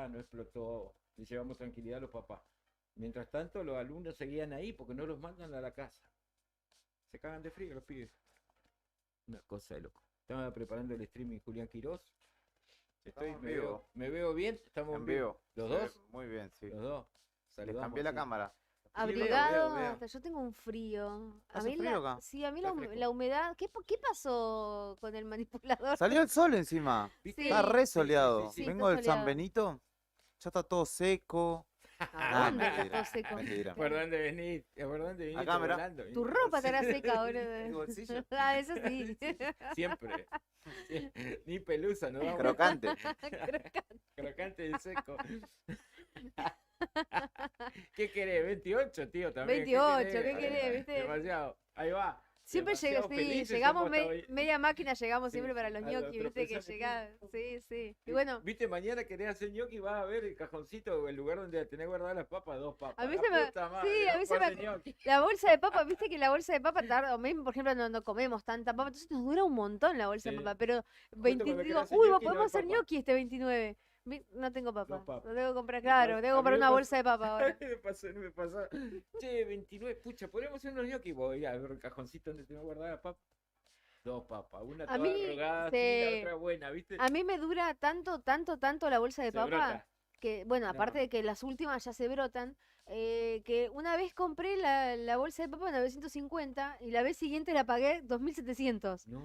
no explotó, le llevamos tranquilidad a los papás. Mientras tanto, los alumnos seguían ahí porque no los mandan a la casa. Se cagan de frío los pibes. Una cosa de loco. Estaba preparando el streaming Julián Quirós. Estamos en vivo. Me veo bien, estamos En vivo. ¿Los Se ve dos? muy bien, sí. Los dos. Les Saludamos, cambié la sí. cámara. Abrigado, veo. hasta yo tengo un frío. A ¿Hace mí frío acá? sí, a mí Está fresco. la humedad. ¿Qué pasó con el manipulador? Salió el sol encima. ¿Viste? Sí. Está re soleado. sí, Vengo está del San soleado. Benito. Ya está todo seco. ¿A dónde está mentira, todo seco? mentira. ¿Por dónde venís? ¿Por dónde venís? Acá, mirá. Volando. Tu ropa estará seca, ¿El boludo. bolsillo? Ah, eso sí. Siempre. Ni pelusa, ¿no? Crocante. Crocante y seco. ¿Qué querés? 28, tío, también. 28, ¿qué querés, viste? Demasiado. Ahí va. Siempre Demasiado sí, felices llegamos somos todavía. media máquina, llegamos Sí, siempre para los a los ñoquis, viste que tropezones, llega, sí. Y bueno, Viste, mañana querés hacer ñoqui, vas a ver el cajoncito o el lugar donde tenés guardadas las papas, 2 papas. A mí La se me- puta sí, madre, a mí se par me- de ñoqui. la bolsa de papa, viste que la bolsa de papa tarda, o mismo, por ejemplo, no comemos tanta papa, entonces nos dura un montón la bolsa de Sí. papa, pero cuando digo, querés hacer uy, ñoqui, no podemos hay hacer papa. ñoqui este 29. No tengo papa, No papa. lo tengo que comprar, Me claro, pasa- tengo que a mí comprar me una pasa- bolsa de papa ahora. Me pasó. Che, 29, pucha, podríamos hacer unos ñoquis. Voy a ver el cajoncito donde tengo guardada la papa. 2 papas, una A toda mí, arrugada, sí. así, la otra buena, ¿viste? A mí me dura tanto la bolsa de Se papa, brota. que, bueno, No. aparte de que las últimas ya se brotan, que una vez compré la bolsa de papa en 950 y la vez siguiente la pagué 2700. No.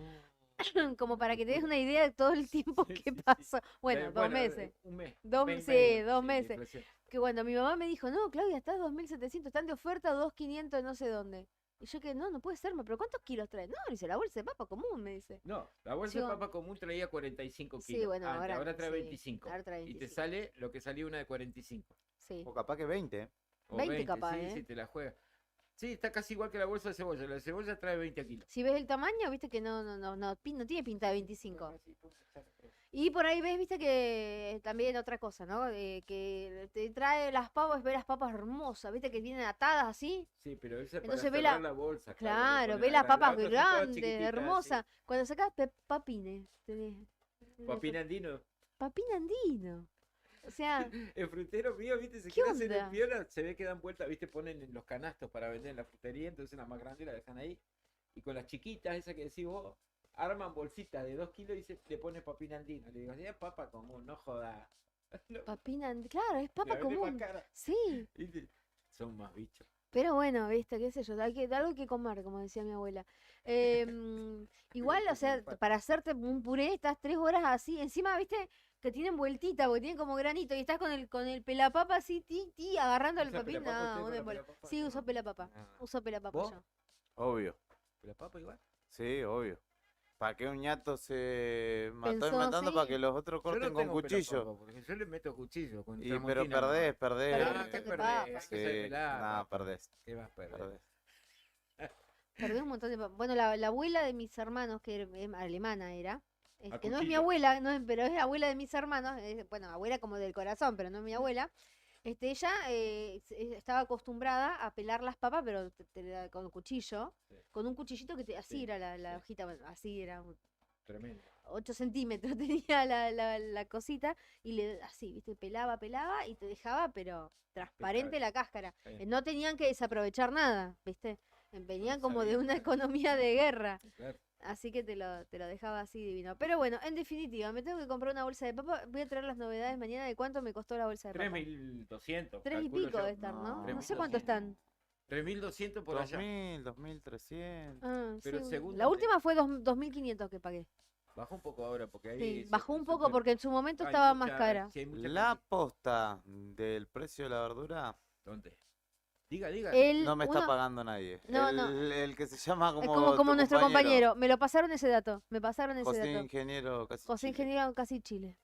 Como para que te des una idea de todo el tiempo Sí, que sí, sí. pasó. Bueno, 2 meses. Un mes. Dos- mes y sí, medio, 2 meses. inflación. Que cuando mi mamá me dijo, no, Claudia, estás 2700, están de oferta 2500 no sé dónde. Y yo que no puede ser, pero ¿cuántos kilos trae? No, dice, la bolsa de papa común, me dice. No, la bolsa Sigo- de papa común traía 45 Sí, kilos. bueno, antes, ahora trae sí, 25. ahora trae Y te 25. sale lo que salía una de 45. Sí. O capaz que 20. O 20 capaz, sí, ¿eh? sí, te la juega. Sí, está casi igual que la bolsa de cebolla. La de cebolla trae 20 kilos. Si ves el tamaño, viste que no tiene pinta de 25. Y por ahí ves, viste que también otra cosa, ¿no? Que te trae las papas, ve las papas hermosas, viste que vienen atadas así. Sí, pero esa es Entonces para ve cerrar la- la bolsa. Claro, le ve ponen las a papas otras son todas grandes, chiquititas, hermosas. Cuando sacás papines, tenés. así. Papín andino. Papín andino. O sea, El frutero mío, viste, se ¿Qué quiere hacer el onda? piola, se ve que dan vuelta, viste, ponen en los canastos para vender en la frutería, entonces la más grande la dejan ahí. Y con las chiquitas, esas que decís vos, arman bolsitas de 2 kilos y le ponen papín andino. Le digo, es papa común, no jodas. No, papín andino. Claro, es la papa venden más común. cara. Sí, ¿Viste? Son más bichos. pero bueno, viste, qué sé yo, algo que comer, como decía mi abuela. Igual, o sea, para hacerte un puré estás 3 horas así, encima, viste, que tienen vueltita, porque tienen como granito, y estás con el pelapapa así, agarrando el ¿Usa papín, pelapapa no, usted una para embole. pelapapa? Sí, uso pelapapa, Ah. uso pelapapa ¿Vos? yo. Obvio. ¿La papa igual? Sí, obvio. ¿Para qué un ñato se mató Pensó, inventando para sí. que los otros Yo no corten con tengo cuchillo? pelapapa, porque yo le meto cuchillo con Pero tramontina nomás. perdés. Perdés Ah, un ¿qué montón de perdés? papas. Hay que Sí, ser pelada, nada, papá. perdés. ¿Qué vas a perder? Perdés. Perdí un montón de papas. Bueno, la abuela de mis hermanos, que alemana era, A que no es mi cuchillo. abuela, pero es abuela de mis hermanos, bueno, abuela como del corazón, pero no es mi abuela. Ella estaba acostumbrada a pelar las papas, pero con cuchillo, Sí. con un cuchillito así Sí, era la sí. hojita, bueno, así era, Tremendo. 8 centímetros tenía la cosita, y así, viste, pelaba y te dejaba, pero transparente Impecable. la cáscara. Sí. No tenían que desaprovechar nada, viste, venían como de sabía. una economía de guerra. Claro. Así que te lo dejaba así divino. Pero bueno, en definitiva, me tengo que comprar una bolsa de papa. Voy a traer las novedades mañana de cuánto me costó la bolsa de papa. 3.200. 3 y calculo pico yo. de estar, ¿no? No, No sé cuánto 3.200. están. 3.200 por allá. 2000, 2300. Ah, Pero sí, según la donde- última fue 2500 que pagué. Bajó un poco ahora porque ahí. Sí, se- bajó un se poco puede- porque en su momento hay estaba más mucha- cara. sí, hay mucha La cantidad. posta del precio de la verdura ¿Dónde? Diga. no me está pagando nadie. No, no. El que se llama Es como, como tu nuestro compañero. Me lo pasaron ese dato. Me pasaron ese José dato. Ingeniero casi José Chile. Ingeniero casi Chile.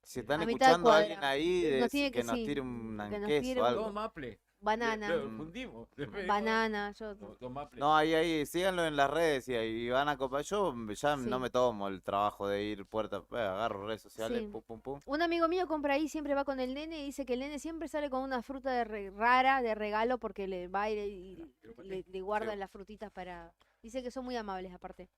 Si están a mitad de escuchando a alguien cuadra. ahí, Nos tiene que que nos sí, tire un que nos queso tire o un- algo. Dos maple. Banana. Lo fundimos. Después- Banana. Yo, Dos maple. No, ahí, síganlo en las redes y van a copar. Yo ya Sí. no me tomo el trabajo de ir puerta, agarro redes sociales, Sí. pum, pum, pum. Un amigo mío compra ahí, siempre va con el nene y dice que el nene siempre sale con una fruta rara de regalo porque le va y le guardan Sí. las frutitas para... Dice que son muy amables aparte.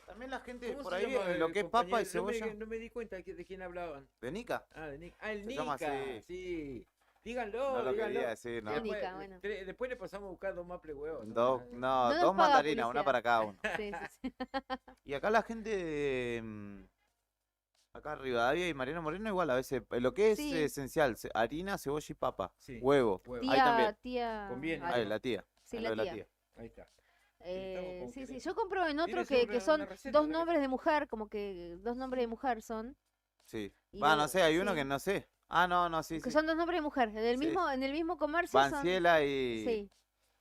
También la gente ¿Cómo por se ahí, llama lo el que es papa y compañero? cebolla. No me di cuenta de quién hablaban. ¿De Nica? Ah, de Nica. Ah, el Se llama Nica, así. sí. No Díganlo, lo díganlo. quería decir, no. El Después, Nica, bueno. después le pasamos a buscar dos más huevos. No, No nos dos paga mandarinas, una publicidad. para cada uno. Sí, sí, sí. Y acá la gente, acá Rivadavia y Mariano Moreno igual a veces, lo que es Sí. esencial, harina, cebolla y papa, Sí. huevo. Huevo. Ahí también. Tía. Conviene. algo. Ahí, la tía. Sí, ahí la lo de tía. Ahí está. estamos como Sí, sí. queriendo. Yo compro en Tiene otro sobre que son una receta, dos ¿no? nombres de mujer, como que dos nombres de mujer son. Sí. Y Va, no sé, hay uno sí. que no sé. Ah, no, sí, Que sí. son dos nombres de mujer. Sí. En el mismo comercio son. Banciela y... Sí.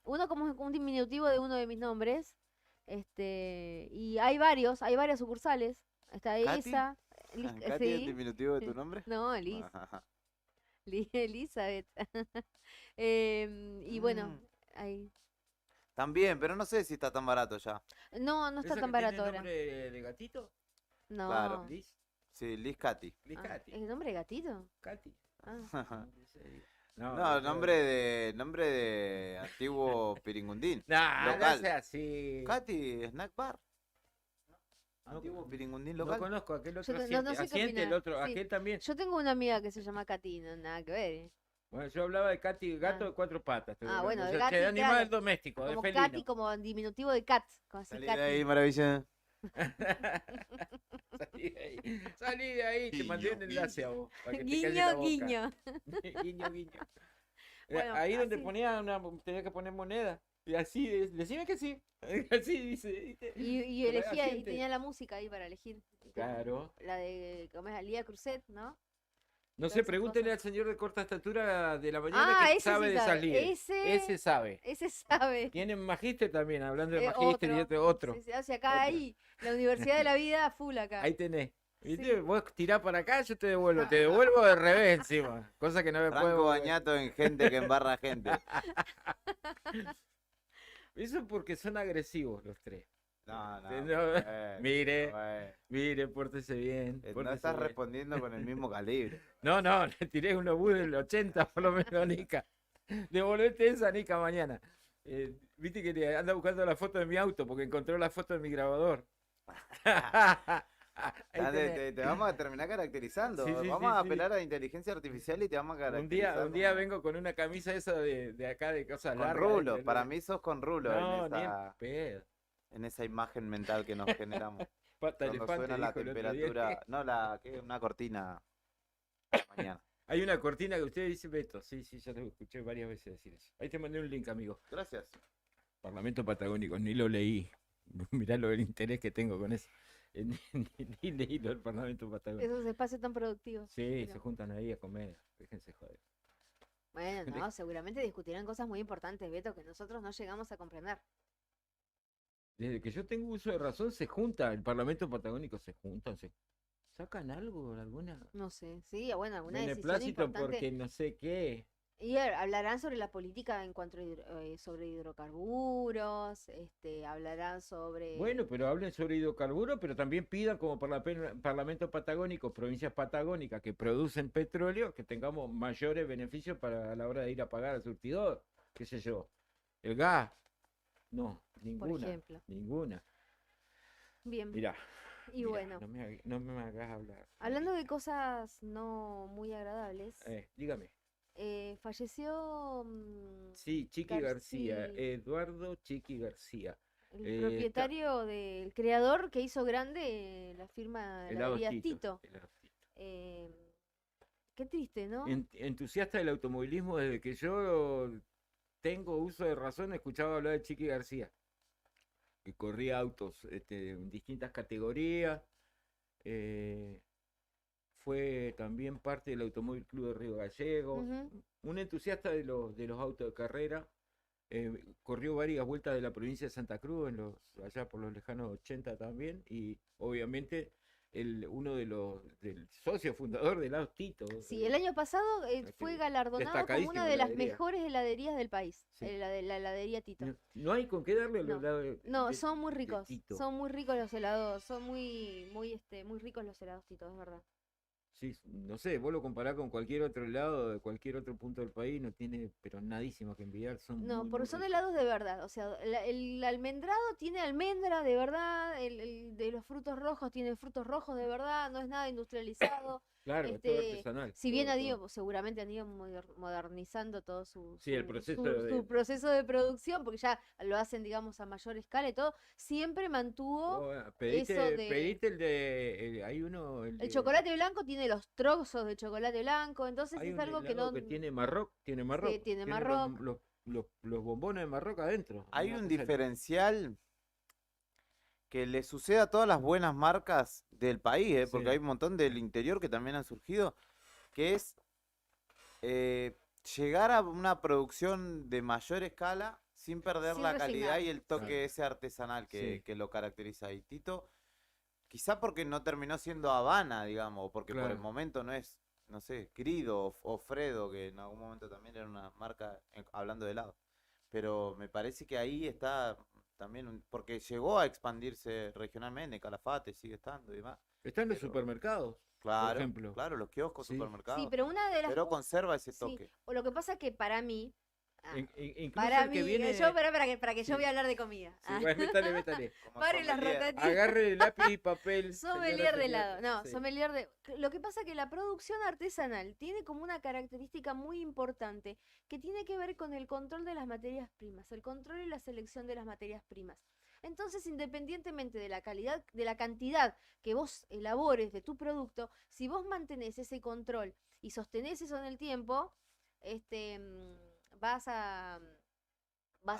Uno como un diminutivo de uno de mis nombres. Y hay varias sucursales. Está ¿Katy? esa. ¿Katy es el Sí. diminutivo de tu nombre? No, Liz. Ajá. Elizabeth. Y bueno, Mm. ahí. También, pero no sé si está tan barato ya. No, no está ¿Esa tan que tiene barato ahora. nombre de gatito? No. Claro. Liz. Sí, Liz Katy. Liz Ah, Katy. ¿es el nombre de gatito? Katy. Ah. No, nombre de antiguo piringundín. No local. sea así. Katy, Snack Bar. No, Antiguo piringundín no local. conozco aquel Yo otro no- no asiente. sé qué Asiente, el opinar. otro, Sí. aquel también. Yo tengo una amiga que se llama Katy, no, nada que ver. Bueno, yo hablaba de Katy, gato Ah. de cuatro patas. estoy Ah, hablando. bueno, O de sea, Katy, de animal claro. doméstico, de Como felino. Katy, como diminutivo de cat. Como así, Salí de Katy. ahí, maravilla. Salí de ahí. Salí de ahí, te mandé un Guiño, enlace a vos. Para que te calles la Guiño, boca. guiño. Guiño, guiño. Bueno, Ahí donde así. ponía tenía que poner moneda. Y así, decime que sí. Así dice, ¿viste? Y Pero elegía, y asiente. tenía la música ahí para elegir. Claro. La de, ¿cómo es? Alía Cruzet, ¿no? No Todas sé, esas pregúntenle cosas. al señor de corta estatura de la mañana Ah, que ese sabe sí de sabe. esas líderes. Ese sabe. Ese sabe. Tienen magíster también, hablando de magíster y Otro. este otro. Sí, sí, o sea, acá Otro. hay la Universidad de la Vida full acá. Ahí tenés. ¿Viste? Sí. Vos tirás para acá, yo te devuelvo. Te devuelvo de revés encima. Cosa que no me Franco puedo. Bañato en gente que embarra gente. Eso es porque son agresivos los tres. No, no. No, mire, bueno. mire, pórtese bien. No pórtese estás bien. respondiendo con el mismo calibre. No, le tiré un obús del 80 por lo menos, Nica. Devolvete esa, Nica, mañana. Viste que le anda buscando la foto de mi auto porque encontró la foto de mi grabador. Ahí Dale, tenés. te vamos a terminar caracterizando. Sí, sí, Vamos sí, a sí. apelar a la inteligencia artificial y te vamos a caracterizar. Un día vengo con una camisa esa de acá de cosas con largas. rulo. Para mí sos con rulo No, ni en en pedo. esa imagen mental que nos generamos. Pata Cuando elefante, suena la dijo el otro día. temperatura. No, una cortina. a la mañana. Hay una cortina que usted dice, Beto. Sí, ya lo escuché varias veces decir eso. Ahí te mandé un link, amigo. Gracias. Parlamento Patagónico, ni lo leí. Mirá el interés que tengo con eso. Ni leí lo del Parlamento Patagónico. Esos espacios tan productivos. Sí, Pero- se juntan ahí a comer. Déjense joder. Bueno, no, seguramente discutirán cosas muy importantes, Beto, que nosotros no llegamos a comprender. Desde que yo tengo uso de razón, se junta. El Parlamento Patagónico se juntan. ¿Sacan algo? ¿Alguna? No sé, sí, bueno, alguna decisión Beneplácito importante. porque no sé qué. Y hablarán sobre la política en cuanto a sobre hidrocarburos, hablarán sobre... Bueno, pero hablen sobre hidrocarburos, pero también pidan como Parlamento Patagónico, provincias patagónicas que producen petróleo, que tengamos mayores beneficios para a la hora de ir a pagar al surtidor, qué sé yo. El gas, no, por ninguna, ejemplo. ninguna. Bien, Mirá, y mirá, bueno, no me hagas hablar. hablando de cosas no muy agradables, Dígame. falleció Sí, Chiqui García, Sí. Eduardo Chiqui García. el propietario el creador que hizo grande la firma de Helados heladería Tito, Tito. helados Tito. Qué triste, ¿no? Entusiasta del automovilismo desde que yo tengo uso de razón, escuchaba hablar de Chiqui García, que corría autos en distintas categorías. Fue también parte del Automóvil Club de Río Gallegos. Ujú. Un entusiasta de los autos de carrera. Corrió varias vueltas de la provincia de Santa Cruz, allá por los lejanos 80 también. Y obviamente uno del socio fundador del Helados Tito. Sí, el año pasado fue Este, galardonado como destacadísimo una de las heladería. mejores heladerías del país, Sí. la heladería Tito. No hay con qué darle No. los helados No, de- son muy de ricos, Tito. son muy ricos los helados, son muy ricos los helados Tito, es verdad. Sí, no sé, vos lo comparás con cualquier otro helado de cualquier otro punto del país, no tiene, pero nadísimo que envidiar, son No, muy, porque muy son ricos. helados de verdad. O sea, el almendrado tiene almendra de verdad, el de los frutos rojos tiene frutos rojos de verdad, no es nada industrializado. Claro, es todo Este, artesanal, si bien todo, han todo. ido, seguramente han ido modernizando todo Sí, el proceso su de... proceso de producción, porque ya lo hacen, digamos, a mayor escala y todo, siempre mantuvo vos, eso de... pediste el de... hay uno, el El de... chocolate blanco tiene los trozos de chocolate blanco, entonces Hay es un algo que helado no que tiene Marroc, se tiene tiene Marroc. los bombones de Marroc adentro. Hay Una un cosa... diferencial que le sucede a todas las buenas marcas del país, porque Sí, hay un montón del interior que también han surgido, que es eh, llegar a una producción de mayor escala sin perder Sin la calidad resignar. y el claro, toque ese artesanal sí, que lo caracteriza. Y Tito, quizá porque no terminó siendo Habana, digamos, o porque por el claro. momento no es, no sé, Grido o Fredo, que en algún momento también era una marca, hablando de helado. Pero me parece que ahí está también, porque llegó a expandirse regionalmente, Calafate sigue estando y demás. Está en los Pero supermercados, por claro, ejemplo. claro, los kioscos, Sí. Sí, supermercados. pero una de las Pero cosas, conserva ese sí, toque. o lo que pasa que para mí, ah, Incluso para el que mí, viene... para que yo Sí, voy a hablar de comida. sí, Ah. bueno, métale, métale. Como Paren las sommelier. rotativas. Agarre lápiz y papel, señora, Sommelier de señor. helado. No, Sí, sommelier de. Lo que pasa que la producción artesanal tiene como una característica muy importante que tiene que ver con el control de las materias primas, el control y la selección de las materias primas. Entonces, independientemente de la calidad, de la cantidad que vos elabores de tu producto, si vos mantenés ese control y sostenés eso en el tiempo, vas a A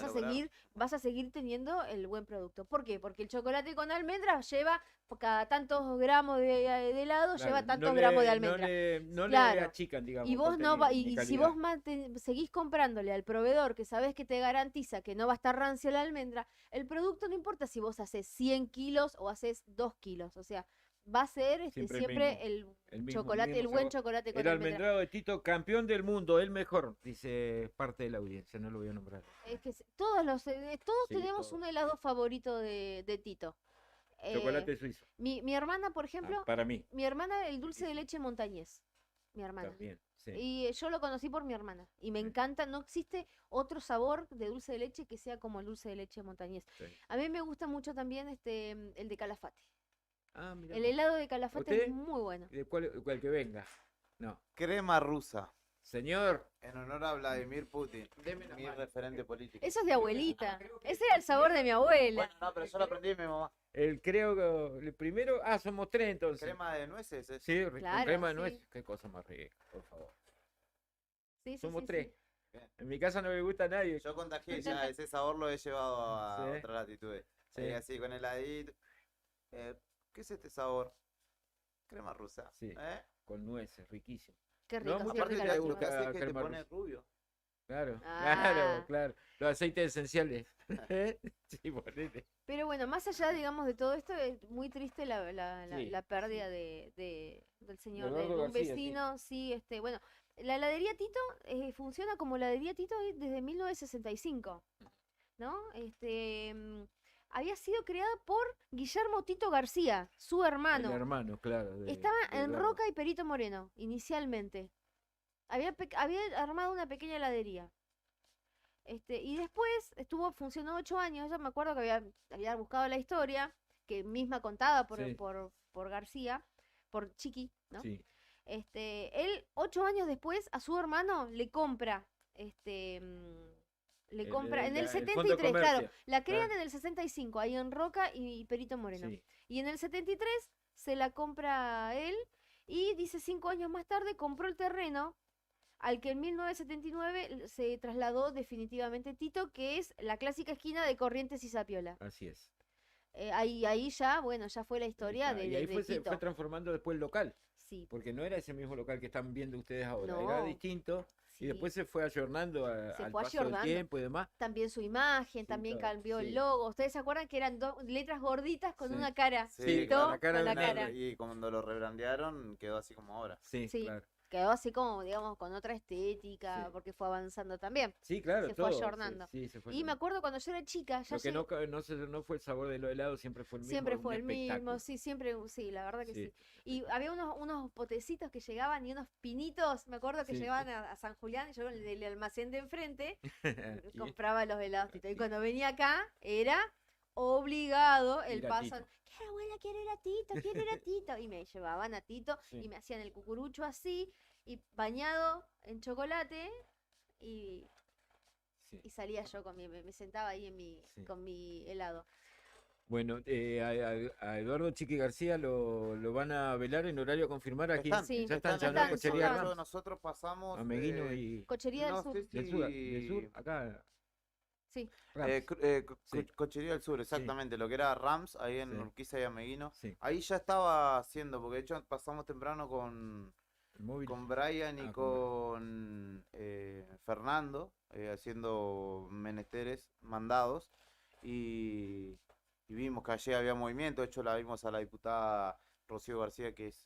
lograr. vas a seguir teniendo el buen producto. ¿Por qué? Porque el chocolate con almendras lleva cada tantos gramos de helado, claro, lleva tantos gramos de no almendra. no le Claro. achican, digamos, Y el vos no va, contenido, ni y si vos calidad. seguís comprándole al proveedor que sabés que te garantiza que no va a estar rancia la almendra, el producto no importa si vos haces 100 kilos o haces 2 kilos. O sea, va a ser Siempre el siempre mismo, el el chocolate, el mismo buen sabor. chocolate con El almendra. almendrado de Tito, campeón del mundo, el mejor, dice parte de la audiencia, no lo voy a nombrar. Es que todos Sí, tenemos todo. un helado favorito de Tito. Eh, Chocolate suizo, mi hermana, por ejemplo, para mí, mi hermana, el dulce de riquísimo, leche montañés. Mi hermana. también, sí. Y yo lo conocí por mi hermana. Y me Sí, encanta, no existe otro sabor de dulce de leche que sea como el dulce de leche montañés. sí. A mí me gusta mucho también el de Calafate. Ah, mira. El helado de Calafate es ¿Usted? muy bueno. Cuál que venga? No. Crema rusa. Señor, En honor a Vladimir Putin, deme la mi mano. referente político. Eso es de abuelita. Ese era el sabor de mi abuela. Bueno, no, pero yo lo aprendí de mi mamá. Creo que el primero, somos tres entonces. Crema de nueces. Sí, con Claro, crema de sí. nuez. Qué cosa más rica, por favor. Sí, sí, Somos sí, tres. sí. Bien. En mi casa no me gusta a nadie. Yo contagié ya, ese sabor lo he llevado a Sí. otras latitudes. Sí. Así con heladito. ¿Qué es este sabor? Crema rusa. Sí. Con nueces, riquísimo. Qué No, rico. mucha sí, Aparte rica gente la le lo que gusta. crema. hace es que te crema pone rusa. rubio. Claro, Ah. claro. Los aceites esenciales. Sí, ponele. Pero bueno, más allá, digamos, de todo esto, es muy triste Sí, la pérdida del señor, de Eduardo un García, sí. vecino. Sí, bueno, la heladería Tito funciona como heladería Tito desde 1965, ¿no? Había sido creada por Guillermo Tito García, su El hermano. hermano, claro. Estaba de en Eduardo. Roca y Perito Moreno, inicialmente. Había armado una pequeña heladería. Y después funcionó 8 años. Yo me acuerdo que había buscado la historia, que misma contada Sí. por García, por Chiqui, ¿no? Sí, Él, 8 años después, a su hermano le compra, le compra, en el el Fondo de 73, claro, Comercio. la crean Claro. en el 65, ahí en Roca y Perito Moreno. Sí. Y en el 73 se la compra él y dice 5 años más tarde compró el terreno al que en 1979 se trasladó definitivamente Tito, que es la clásica esquina de Corrientes y Zapiola. Así es. Ahí ya, bueno, ya fue la historia Ahí está. Y ahí de se Tito. fue transformando después el local. Sí, Porque no era ese mismo local que están viendo ustedes ahora. No. Era distinto. sí. Y después se fue ayornando Se al fue paso del ayornando. tiempo y demás. También su imagen, Sí, también todo, cambió sí. el logo. ¿Ustedes se acuerdan que eran letras gorditas con Sí. una cara? Sí, Tito con la cara con la de cara. Y cuando lo rebrandearon quedó así como ahora. Sí, Sí. claro. quedó así como, digamos, con otra estética, Sí. porque fue avanzando también. Sí, claro, Se fue todo. ayornando. Sí, se fue Y me ayornando. acuerdo cuando yo era chica, ya Lo que no fue el sabor de los helados, siempre fue el mismo, siempre un fue el mismo, espectáculo. sí, siempre, sí, la verdad que Sí, sí. Y había unos potecitos que llegaban y unos pinitos, me acuerdo que sí. llegaban a San Julián, y yo en el almacén de enfrente Y compraba los helados Tito. Y y cuando venía acá era obligado el ir a paso. Tito. Quiero abuela, quiero ir a Tito, quiero ir a Tito. Y me llevaban a Tito Sí, y me hacían el cucurucho así y bañado en chocolate y, sí, y salía yo con me sentaba ahí sí. con mi helado. Bueno, a Eduardo Chiqui García lo van a velar en horario a confirmar aquí. Están, Sí, Ya están, están ya, en ¿no? están, ya eso. Cochería De estaban. hecho, Rams, nosotros pasamos, Ameguino y Cochería del no Sur, sé del sur, si acá, sí. Rams. Sí, Cochería del Sur, sí, exactamente, lo que era Rams, ahí en sí, Urquiza y Ameguino. sí. Ahí ya estaba haciendo, porque de hecho pasamos temprano El móvil. con Brian y Con Brian. con Fernando, haciendo menesteres, mandados, y, y vimos que allí había movimiento. De hecho, la vimos a la diputada Rocío García, que es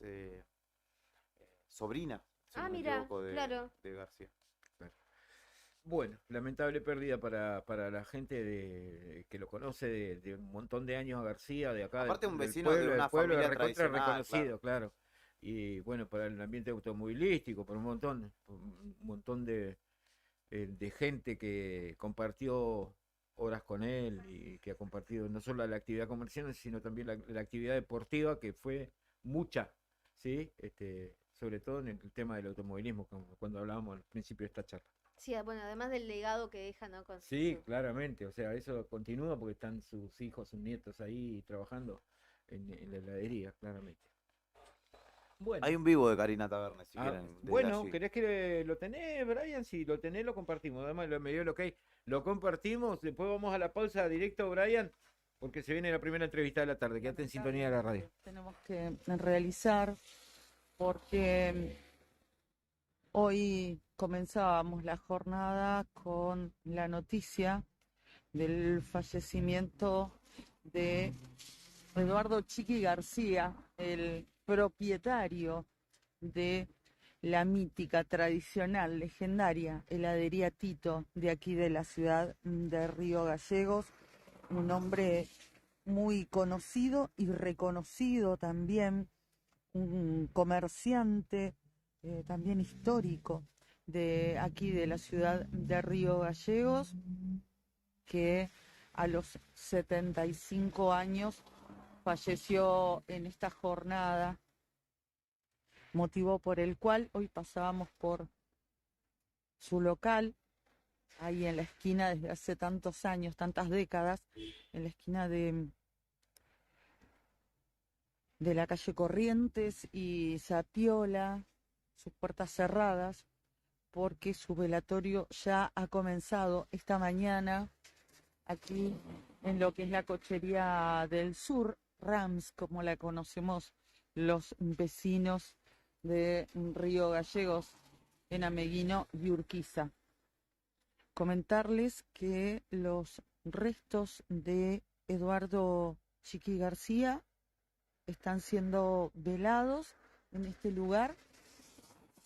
sobrina, si Ah, no me mira, equivoco, claro. de García. Claro. Bueno, lamentable pérdida para la gente que lo conoce de un montón de años a García, de acá Aparte, un del vecino de una pueblo es familia recontra tradicional, claro. reconocido, claro. Y bueno, para el ambiente automovilístico, por un montón de gente que compartió horas con él y que ha compartido no solo la actividad comercial, sino también la actividad deportiva, que fue mucha, ¿sí? Sobre todo en el tema del automovilismo, como cuando hablábamos al principio de esta charla. Sí, bueno, además del legado que deja, ¿no? Con Sí, claramente, o sea, eso continúa porque están sus hijos, sus nietos ahí trabajando en la heladería, claramente. Hay Bueno, un vivo de Karina Tabernes, si quieren, desde bueno, allí. ¿querés que lo tenés, Brian? Si lo tenés, lo compartimos. Además, me dio el ok. Lo compartimos, después vamos a la pausa directo, Brian, porque se viene la primera entrevista de la tarde. Quédate en sintonía de la radio. Tenemos que realizar porque hoy comenzábamos la jornada con la noticia del fallecimiento de Eduardo Chiqui García, el propietario de la mítica, tradicional, legendaria heladería Tito de aquí de la ciudad de Río Gallegos, un hombre muy conocido y reconocido también, un comerciante también histórico de aquí de la ciudad de Río Gallegos, que a los 75 años falleció en esta jornada, motivo por el cual hoy pasábamos por su local, ahí en la esquina desde hace tantos años, tantas décadas, en la esquina de la calle Corrientes y Zapiola, sus puertas cerradas, porque su velatorio ya ha comenzado esta mañana aquí en lo que es la Cochería del Sur, Rams, como la conocemos los vecinos de Río Gallegos, en Ameguino y Urquiza. Comentarles que los restos de Eduardo Chiqui García están siendo velados en este lugar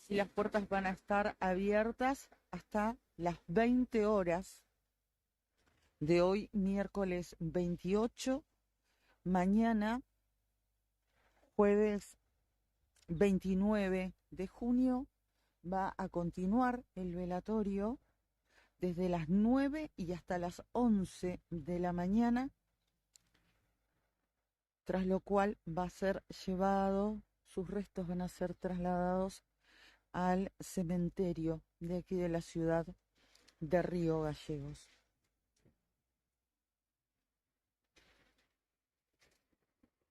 y las puertas van a estar abiertas hasta las 20 horas de hoy, miércoles 28. Mañana, jueves 29 de junio, va a continuar el velatorio desde las 9 y hasta las 11 de la mañana, tras lo cual va a ser llevado, sus restos van a ser trasladados al cementerio de aquí de la ciudad de Río Gallegos.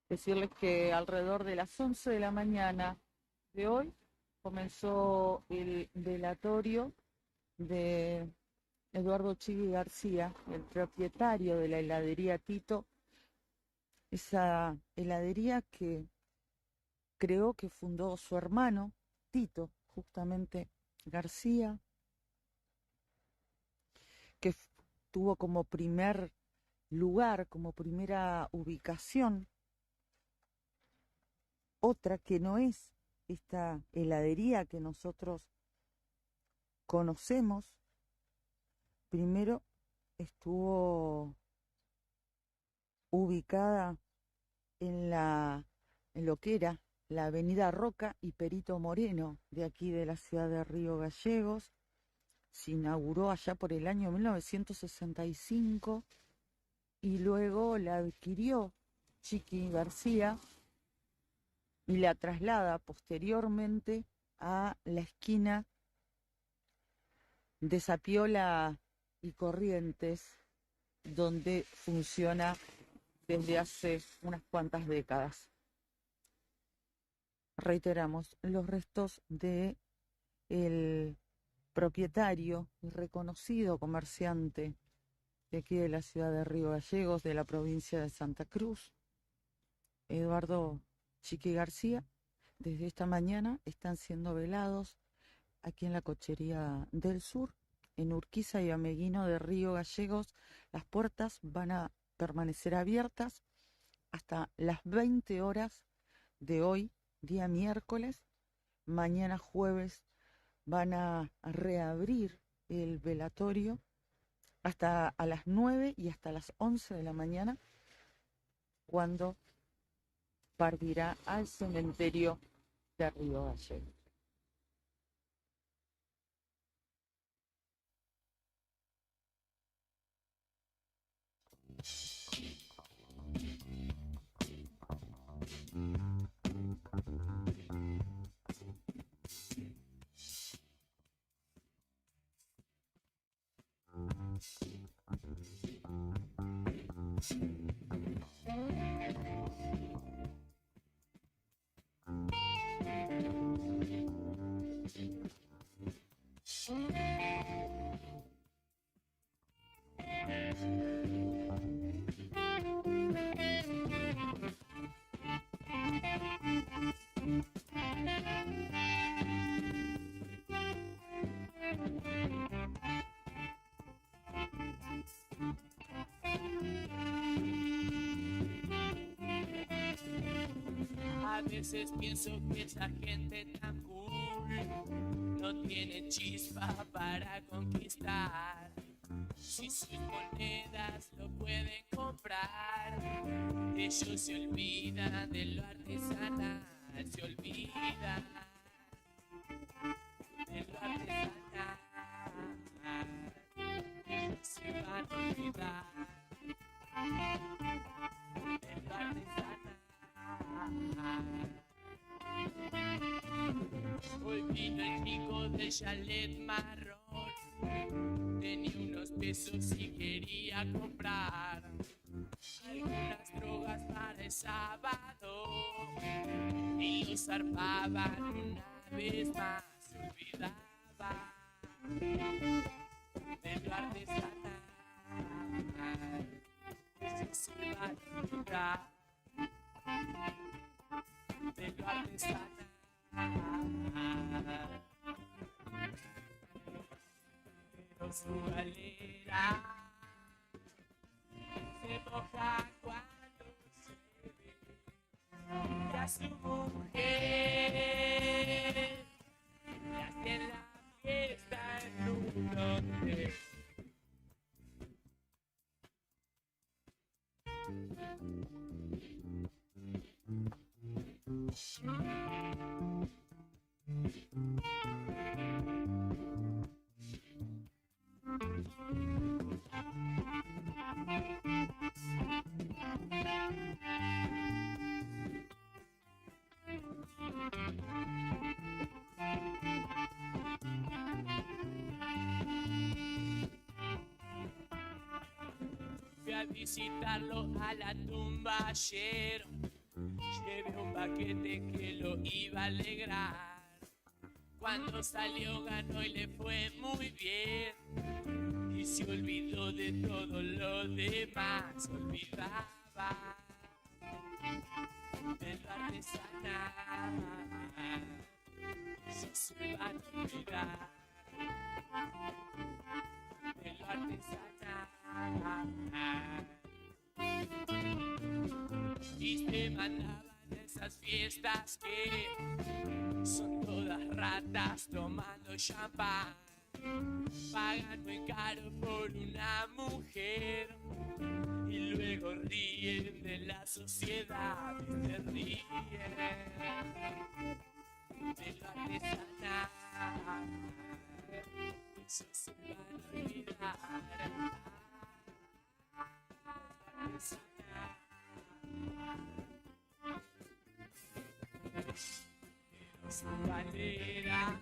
Decirles que alrededor de las 11 de la mañana de hoy comenzó el velatorio de Eduardo Chiqui García, el propietario de la heladería Tito, esa heladería que creo que fundó su hermano Tito, justamente García, que tuvo como primer lugar, como primera ubicación, otra que no es esta heladería que nosotros conocemos, primero estuvo ubicada en lo que era la avenida Roca y Perito Moreno, de aquí de la ciudad de Río Gallegos. Se inauguró allá por el año 1965 y luego la adquirió Chiqui García y la traslada posteriormente a la esquina de Zapiola y Corrientes, donde funciona desde hace unas cuantas décadas. Reiteramos, los restos de el propietario y reconocido comerciante de aquí de la ciudad de Río Gallegos, de la provincia de Santa Cruz, Eduardo Chiqui García, desde esta mañana están siendo velados aquí en la Cochería del Sur, en Urquiza y Ameguino de Río Gallegos. Las puertas van a permanecer abiertas hasta las 20 horas de hoy, día miércoles. Mañana jueves van a reabrir el velatorio hasta a las 9 y hasta las 11 de la mañana, cuando partirá al cementerio de Río Gallegos. A veces pienso que esa gente tan cool no tiene chispa para conquistar. Si sus monedas lo pueden comprar, ellos se olvidan de lo artesanal, se olvidan de lo artesanal, ellos se van a olvidar de lo artesanal. Hoy vino el chico del chalet marrón, tenía unos pesos y quería comprar algunas drogas para el sábado, y lo zarpaban una vez más. Se olvidaba de lo artesanal, se va a olvidar de lo artesanal. Pero su galera se moja cuando se ve, y a su mujer le hacen la fiesta en un hotel. Fui a visitarlo a la tumba ayer, llevé un paquete que lo iba a alegrar. Cuando salió ganó y le fue muy bien, y se olvidó de todo lo demás. Se olvidaba de lo artesanal, ellos se van a olvidar de lo artesanal. Y se mandaban esas fiestas que Son todas ratas tomando champán. Pagan muy caro por una mujer y luego ríen de la sociedad y se ríen de lo artesanal. Eso se van a olvidar. Artesanal. Pero su bandera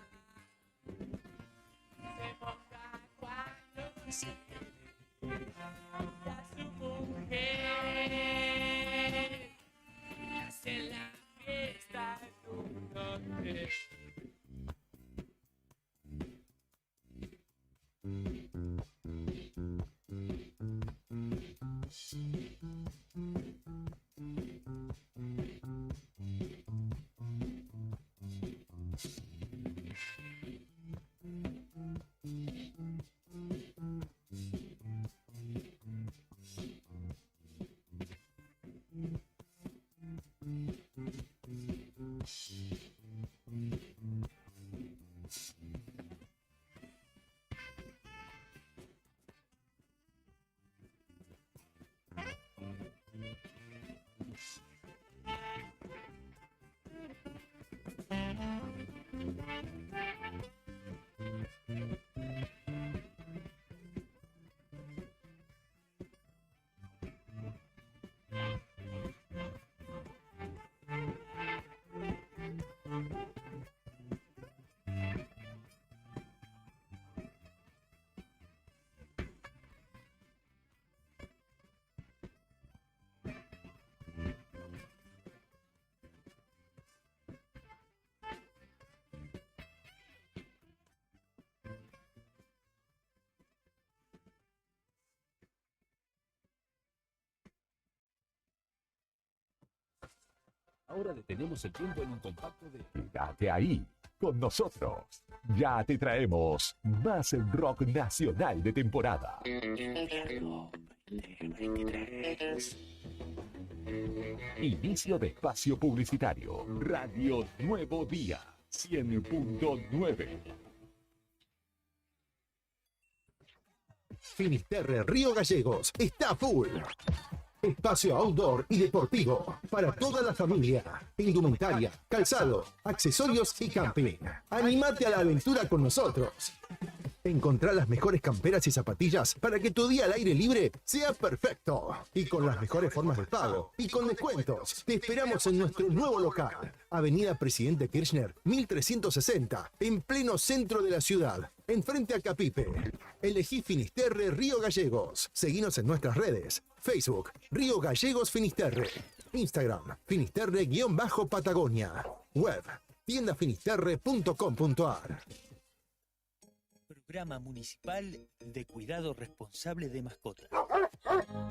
se moja cuando se a su mujer y hace la fiesta en un hotel. Ahora detenemos el tiempo en un compacto de... Quédate ahí, con nosotros. Ya te traemos más rock nacional de temporada. Inicio de espacio publicitario. Radio Nuevo Día, 100.9. Finisterre Río Gallegos está full. Espacio outdoor y deportivo para toda la familia. Indumentaria, calzado, accesorios y camping. Anímate a la aventura con nosotros. Encontrá las mejores camperas y zapatillas para que tu día al aire libre sea perfecto. Y con las mejores formas de pago y con descuentos. Te esperamos en nuestro nuevo local. Avenida Presidente Kirchner, 1360, en pleno centro de la ciudad. Enfrente a Capipe. Elegí Finisterre Río Gallegos. Seguinos en nuestras redes. Facebook, Río Gallegos Finisterre. Instagram, Finisterre-Patagonia. Web, tiendafinisterre.com.ar. Programa Municipal de Cuidado Responsable de Mascotas.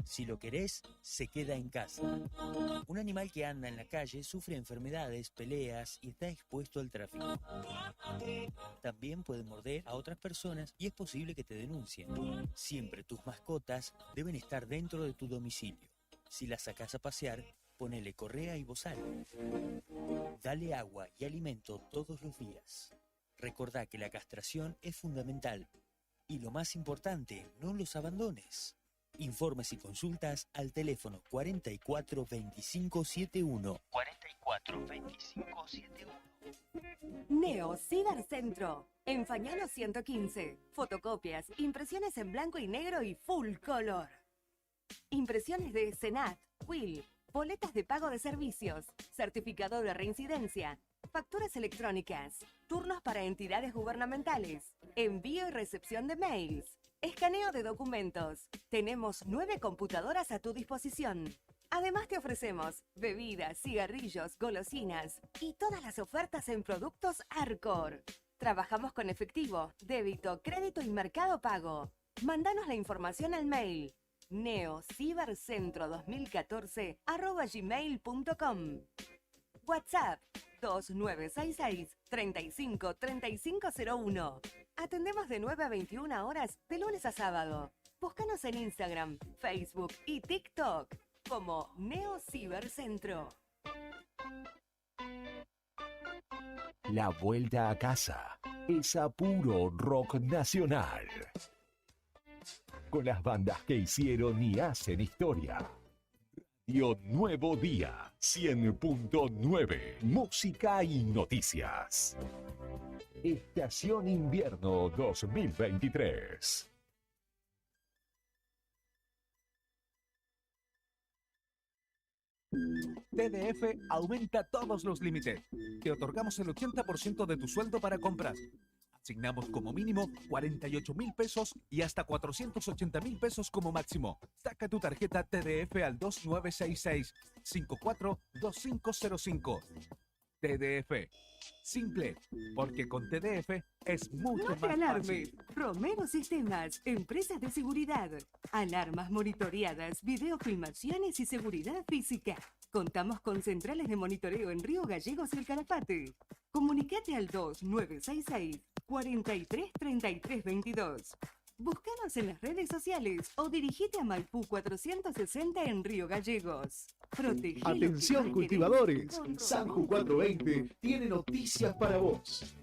Si lo querés, se queda en casa. Un animal que anda en la calle sufre enfermedades, peleas y está expuesto al tráfico. También puede morder a otras personas y es posible que te denuncien. Siempre tus mascotas deben estar dentro de tu domicilio. Si las sacás a pasear, ponele correa y bozal. Dale agua y alimento todos los días. Recordá que la castración es fundamental. Y lo más importante, no los abandones. Informes y consultas al teléfono 44 25 71. 44 25 71. Neo Cibercentro. En Fañano 115. Fotocopias, impresiones en blanco y negro y full color. Impresiones de Senat, Quill, boletas de pago de servicios, certificado de reincidencia, facturas electrónicas, turnos para entidades gubernamentales, envío y recepción de mails, escaneo de documentos. Tenemos 9 computadoras a tu disposición. Además te ofrecemos bebidas, cigarrillos, golosinas y todas las ofertas en productos Arcor. Trabajamos con efectivo, débito, crédito y mercado pago. Mándanos la información al mail neocibercentro2014@gmail.com. WhatsApp 2966 35 3501. Atendemos de 9 a 21 horas de lunes a sábado. Búscanos en Instagram, Facebook y TikTok como Neo Cibercentro. La vuelta a casa es a puro rock nacional. Con las bandas que hicieron y hacen historia. Radio Nuevo Día 100.9. Música y noticias. Estación Invierno 2023. TDF aumenta todos los límites. Te otorgamos el 80% de tu sueldo para compras. Asignamos como mínimo 48.000 pesos y hasta 480.000 pesos como máximo. Saca tu tarjeta TDF al 2966-542505. TDF. Simple, porque con TDF es mucho No te más alarmes. fácil. Romero Sistemas, empresas de seguridad. Alarmas monitoreadas, videofilmaciones y seguridad física. Contamos con centrales de monitoreo en Río Gallegos y El Calafate. Comunicate al 2966-433322. Búscanos en las redes sociales o dirigite a Maipú 460 en Río Gallegos. Protegé lo que Atención más cultivadores, querés con Sanju Romero. 420 tiene noticias para vos.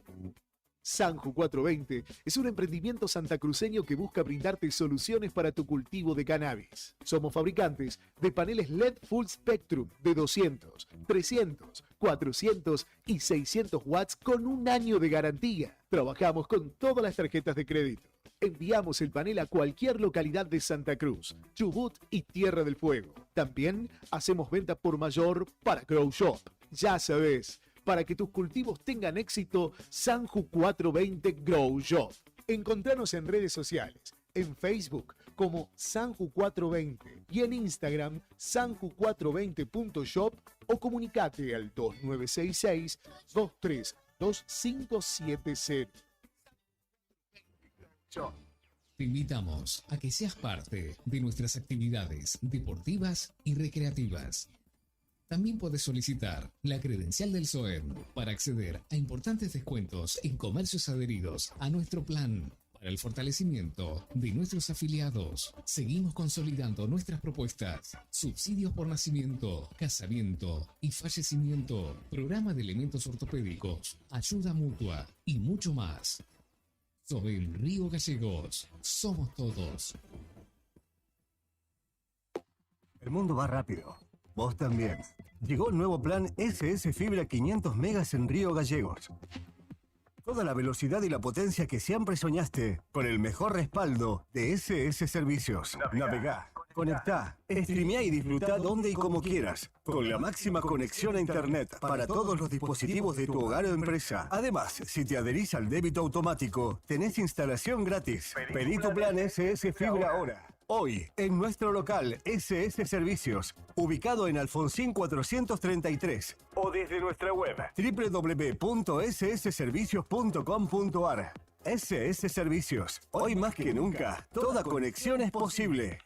Sanju 420 es un emprendimiento santacruceño que busca brindarte soluciones para tu cultivo de cannabis. Somos fabricantes de paneles LED Full Spectrum de 200, 300, 400 y 600 watts con un año de garantía. Trabajamos con todas las tarjetas de crédito. Enviamos el panel a cualquier localidad de Santa Cruz, Chubut y Tierra del Fuego. También hacemos venta por mayor para Grow Shop. Ya sabes, para que tus cultivos tengan éxito, Sanju 420 Grow Shop. Encontranos en redes sociales, en Facebook como Sanju 420 y en Instagram sanju420.shop o comunicate al 2966 232570. Te invitamos a que seas parte de nuestras actividades deportivas y recreativas. También puedes solicitar la credencial del SOEM para acceder a importantes descuentos en comercios adheridos a nuestro plan para el fortalecimiento de nuestros afiliados. Seguimos consolidando nuestras propuestas: subsidios por nacimiento, casamiento y fallecimiento, programa de elementos ortopédicos, ayuda mutua y mucho más. SOEM Río Gallegos, somos todos. El mundo va rápido. Vos también. Llegó el nuevo plan SS Fibra 500 megas en Río Gallegos. Toda la velocidad y la potencia que siempre soñaste, con el mejor respaldo de SS Servicios. Navegá, conectá, streameá y disfrutá donde y como quieras, con la máxima conexión a Internet para todos los dispositivos de tu hogar o empresa. Además, si te adherís al débito automático, tenés instalación gratis. Pedí tu plan SS Fibra ahora. Hoy, en nuestro local SS Servicios, ubicado en Alfonsín 433, o desde nuestra web www.ssservicios.com.ar. SS Servicios, hoy más que nunca, toda conexión es posible.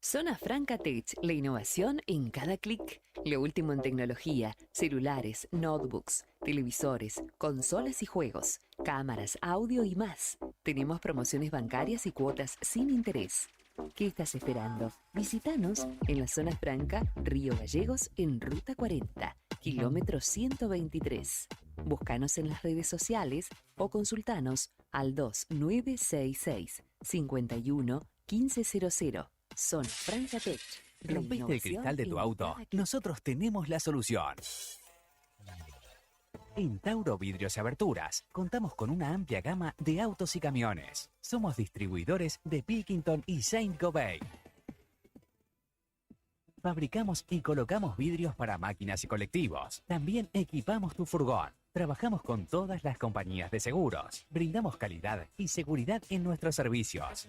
Zona Franca Tech, la innovación en cada clic. Lo último en tecnología, celulares, notebooks, televisores, consolas y juegos, cámaras, audio y más. Tenemos promociones bancarias y cuotas sin interés. ¿Qué estás esperando? Visítanos en la Zona Franca, Río Gallegos, en Ruta 40, kilómetro 123. Búscanos en las redes sociales o consultanos al 2966 51 1500. Zona Franca Tech. la ¿Rompiste el innovación cristal de tu en auto? cada clic. Nosotros tenemos la solución. En Tauro Vidrios y Aberturas contamos con una amplia gama de autos y camiones. Somos distribuidores de Pilkington y Saint Gobain. Fabricamos y colocamos vidrios para máquinas y colectivos. También equipamos tu furgón. Trabajamos con todas las compañías de seguros. Brindamos calidad y seguridad en nuestros servicios.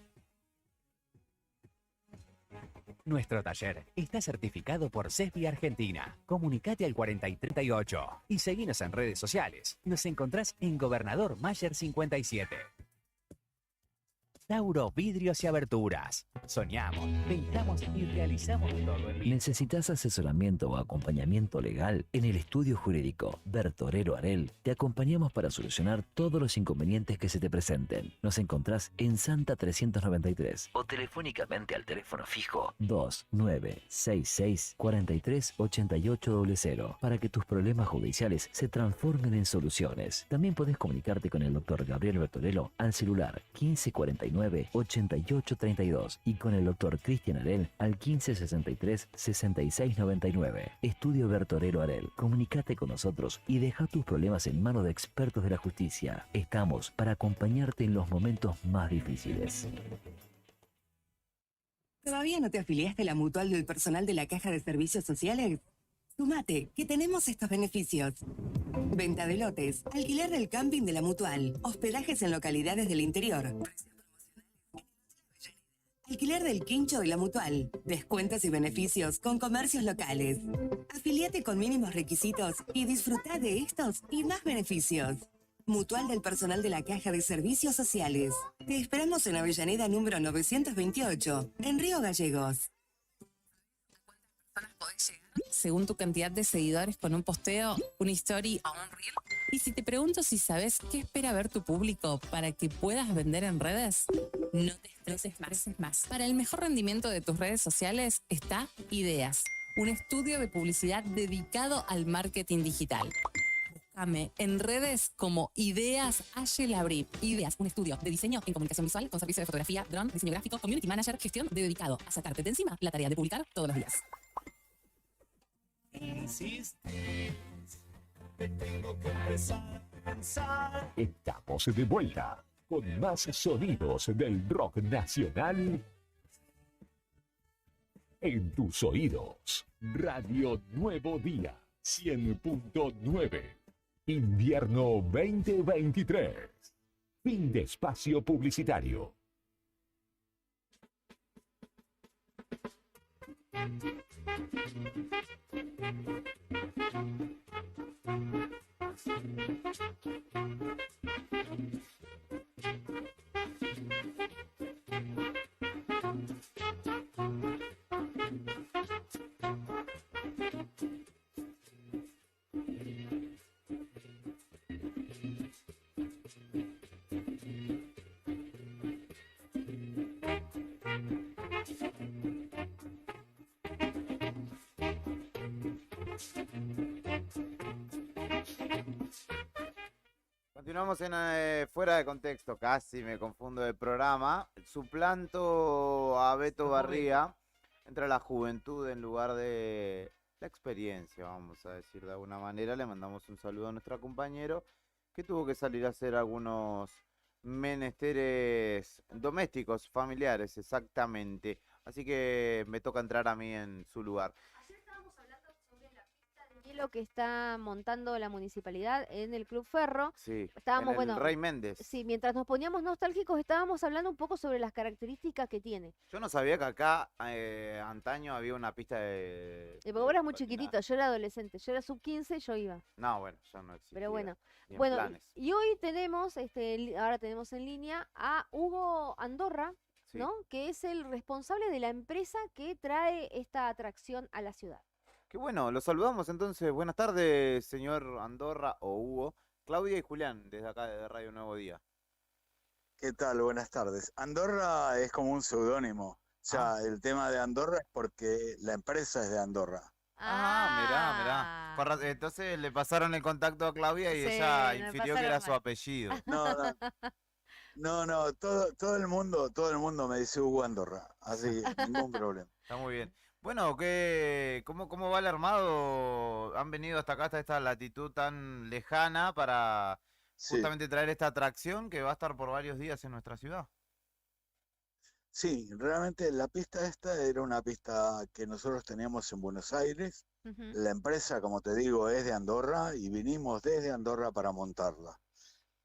Nuestro taller está certificado por CESBI Argentina. Comunicate al 4038 y seguinos en redes sociales. Nos encontrás en Gobernador Mayer 57. Tauro Vidrios y Aberturas. Soñamos, pintamos y realizamos todo en vida. ¿Necesitas asesoramiento o acompañamiento legal? En el estudio jurídico Bertorero Arel te acompañamos para solucionar todos los inconvenientes que se te presenten. Nos encontrás en Santa 393 o telefónicamente al teléfono fijo 2966 43 8800 para que tus problemas judiciales se transformen en soluciones. También podés comunicarte con el doctor Gabriel Bertorello al celular 1549 8832 y con el doctor Cristian Arel al 1563 6699. Estudio Bertorero Arel. Comunicate con nosotros y deja tus problemas en manos de expertos de la justicia. Estamos para acompañarte en los momentos más difíciles. ¿Todavía no te afiliaste a la mutual del personal de la Caja de Servicios Sociales? Sumate, que tenemos estos beneficios. Venta de lotes, alquiler del camping de la mutual, hospedajes en localidades del interior, alquiler del quincho de la mutual, descuentos y beneficios con comercios locales. Afiliate con mínimos requisitos y disfruta de estos y más beneficios. Mutual del personal de la Caja de Servicios Sociales. Te esperamos en Avellaneda número 928, en Río Gallegos. Según tu cantidad de seguidores con un posteo, una story o un reel. Y si te pregunto si sabes qué espera ver tu público para que puedas vender en redes, no te estreses más. Para el mejor rendimiento de tus redes sociales está Ideas, un estudio de publicidad dedicado al marketing digital. Búscame en redes como Ideas Labri. Ideas, un estudio de diseño en comunicación visual con servicio de fotografía, dron, diseño gráfico, community manager, gestión dedicado a sacarte de encima la tarea de publicar todos los días. Estamos de vuelta con más sonidos del rock nacional en tus oídos. Radio Nuevo Día 100.9. Invierno 2023. Fin de espacio publicitario. Continuamos en Fuera de Contexto, casi me confundo de programa. Suplanto a Beto Barría, entra la juventud en lugar de la experiencia, vamos a decir de alguna manera. Le mandamos un saludo a nuestro compañero que tuvo que salir a hacer algunos menesteres domésticos, familiares, exactamente. Así que me toca entrar a mí en su lugar. Lo que está montando la municipalidad en el Club Ferro. Sí, estábamos, en el Rey Méndez. Sí, mientras nos poníamos nostálgicos estábamos hablando un poco sobre las características que tiene. Yo no sabía que acá antaño había una pista de... Porque vos eras muy chiquitito, yo era adolescente, yo era sub-15 y yo iba. No, bueno, yo no existía. Pero bueno, planes. y hoy tenemos, ahora tenemos en línea a Hugo Andorra, Sí. ¿no? Que es el responsable de la empresa que trae esta atracción a la ciudad. Qué bueno, los saludamos entonces. Buenas tardes, señor Andorra o Hugo. Claudia y Julián, desde acá, de Radio Nuevo Día. ¿Qué tal? Buenas tardes. Andorra es como un seudónimo. O sea, el tema de Andorra es porque la empresa es de Andorra. Mirá. Entonces le pasaron el contacto a Claudia y Sí, ella me infirió que pasaron era su mal. apellido. No, todo el mundo me dice Hugo Andorra, así que ningún problema. Está muy bien. Bueno, ¿cómo va el armado? Han venido hasta acá, hasta esta latitud tan lejana para justamente traer esta atracción que va a estar por varios días en nuestra ciudad. Sí, realmente la pista esta era una pista que nosotros teníamos en Buenos Aires. La empresa, como te digo, es de Andorra y vinimos desde Andorra para montarla.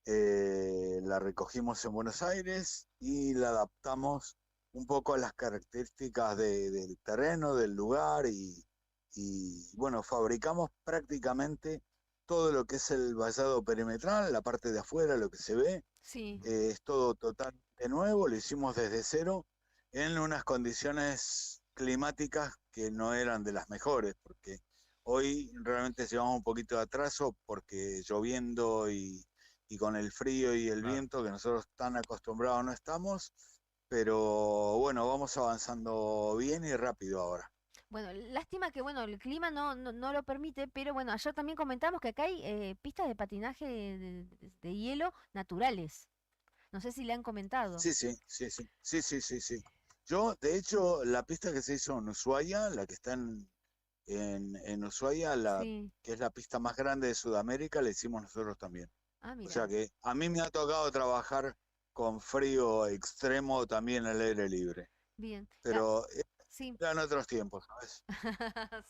La recogimos en Buenos Aires y la adaptamos un poco a las características del terreno, del lugar y bueno, fabricamos prácticamente todo lo que es el vallado perimetral, la parte de afuera, lo que se ve, Sí. es todo totalmente de nuevo, lo hicimos desde cero en unas condiciones climáticas que no eran de las mejores, porque hoy realmente llevamos un poquito de atraso porque lloviendo y con el frío y el viento que nosotros tan acostumbrados no estamos, pero bueno, vamos avanzando bien y rápido ahora. Bueno, lástima que bueno, el clima no lo permite, pero bueno, ayer también comentamos que acá hay pistas de patinaje de hielo naturales. No sé si le han comentado. Sí. Yo, de hecho, la pista que se hizo en Ushuaia, la que está en Ushuaia, que es la pista más grande de Sudamérica, la hicimos nosotros también. Ah, O sea que a mí me ha tocado trabajar con frío extremo también al aire libre. Bien. Pero sí. eran otros tiempos, ¿sabes?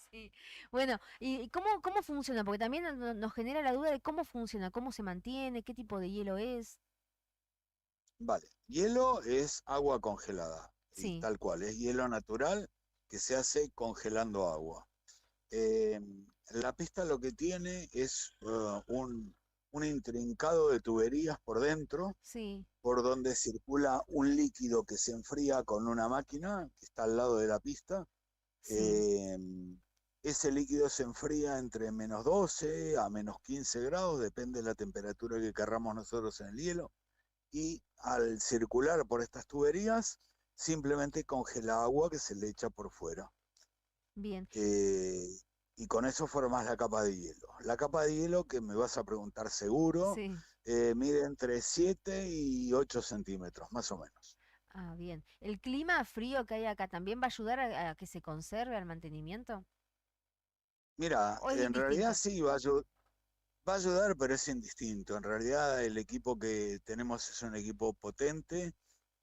Sí. Bueno, ¿y cómo funciona? Porque también nos genera la duda de cómo funciona, cómo se mantiene, qué tipo de hielo es. Vale, hielo es agua congelada, Sí. tal cual, es hielo natural que se hace congelando agua. La pista lo que tiene es un intrincado de tuberías por dentro, sí. por donde circula un líquido que se enfría con una máquina que está al lado de la pista. Sí. Ese líquido se enfría entre menos 12 a menos 15 grados, depende de la temperatura que querramos nosotros en el hielo. Y al circular por estas tuberías, simplemente congela agua que se le echa por fuera. Bien. Y con eso formas la capa de hielo. La capa de hielo, que me vas a preguntar seguro, Sí. mide entre 7 y 8 centímetros, más o menos. Ah, bien. ¿El clima frío que hay acá también va a ayudar a que se conserve al mantenimiento? Mira, ¿O es en realidad indistinto? sí va a ayudar, pero es indistinto. En realidad el equipo que tenemos es un equipo potente,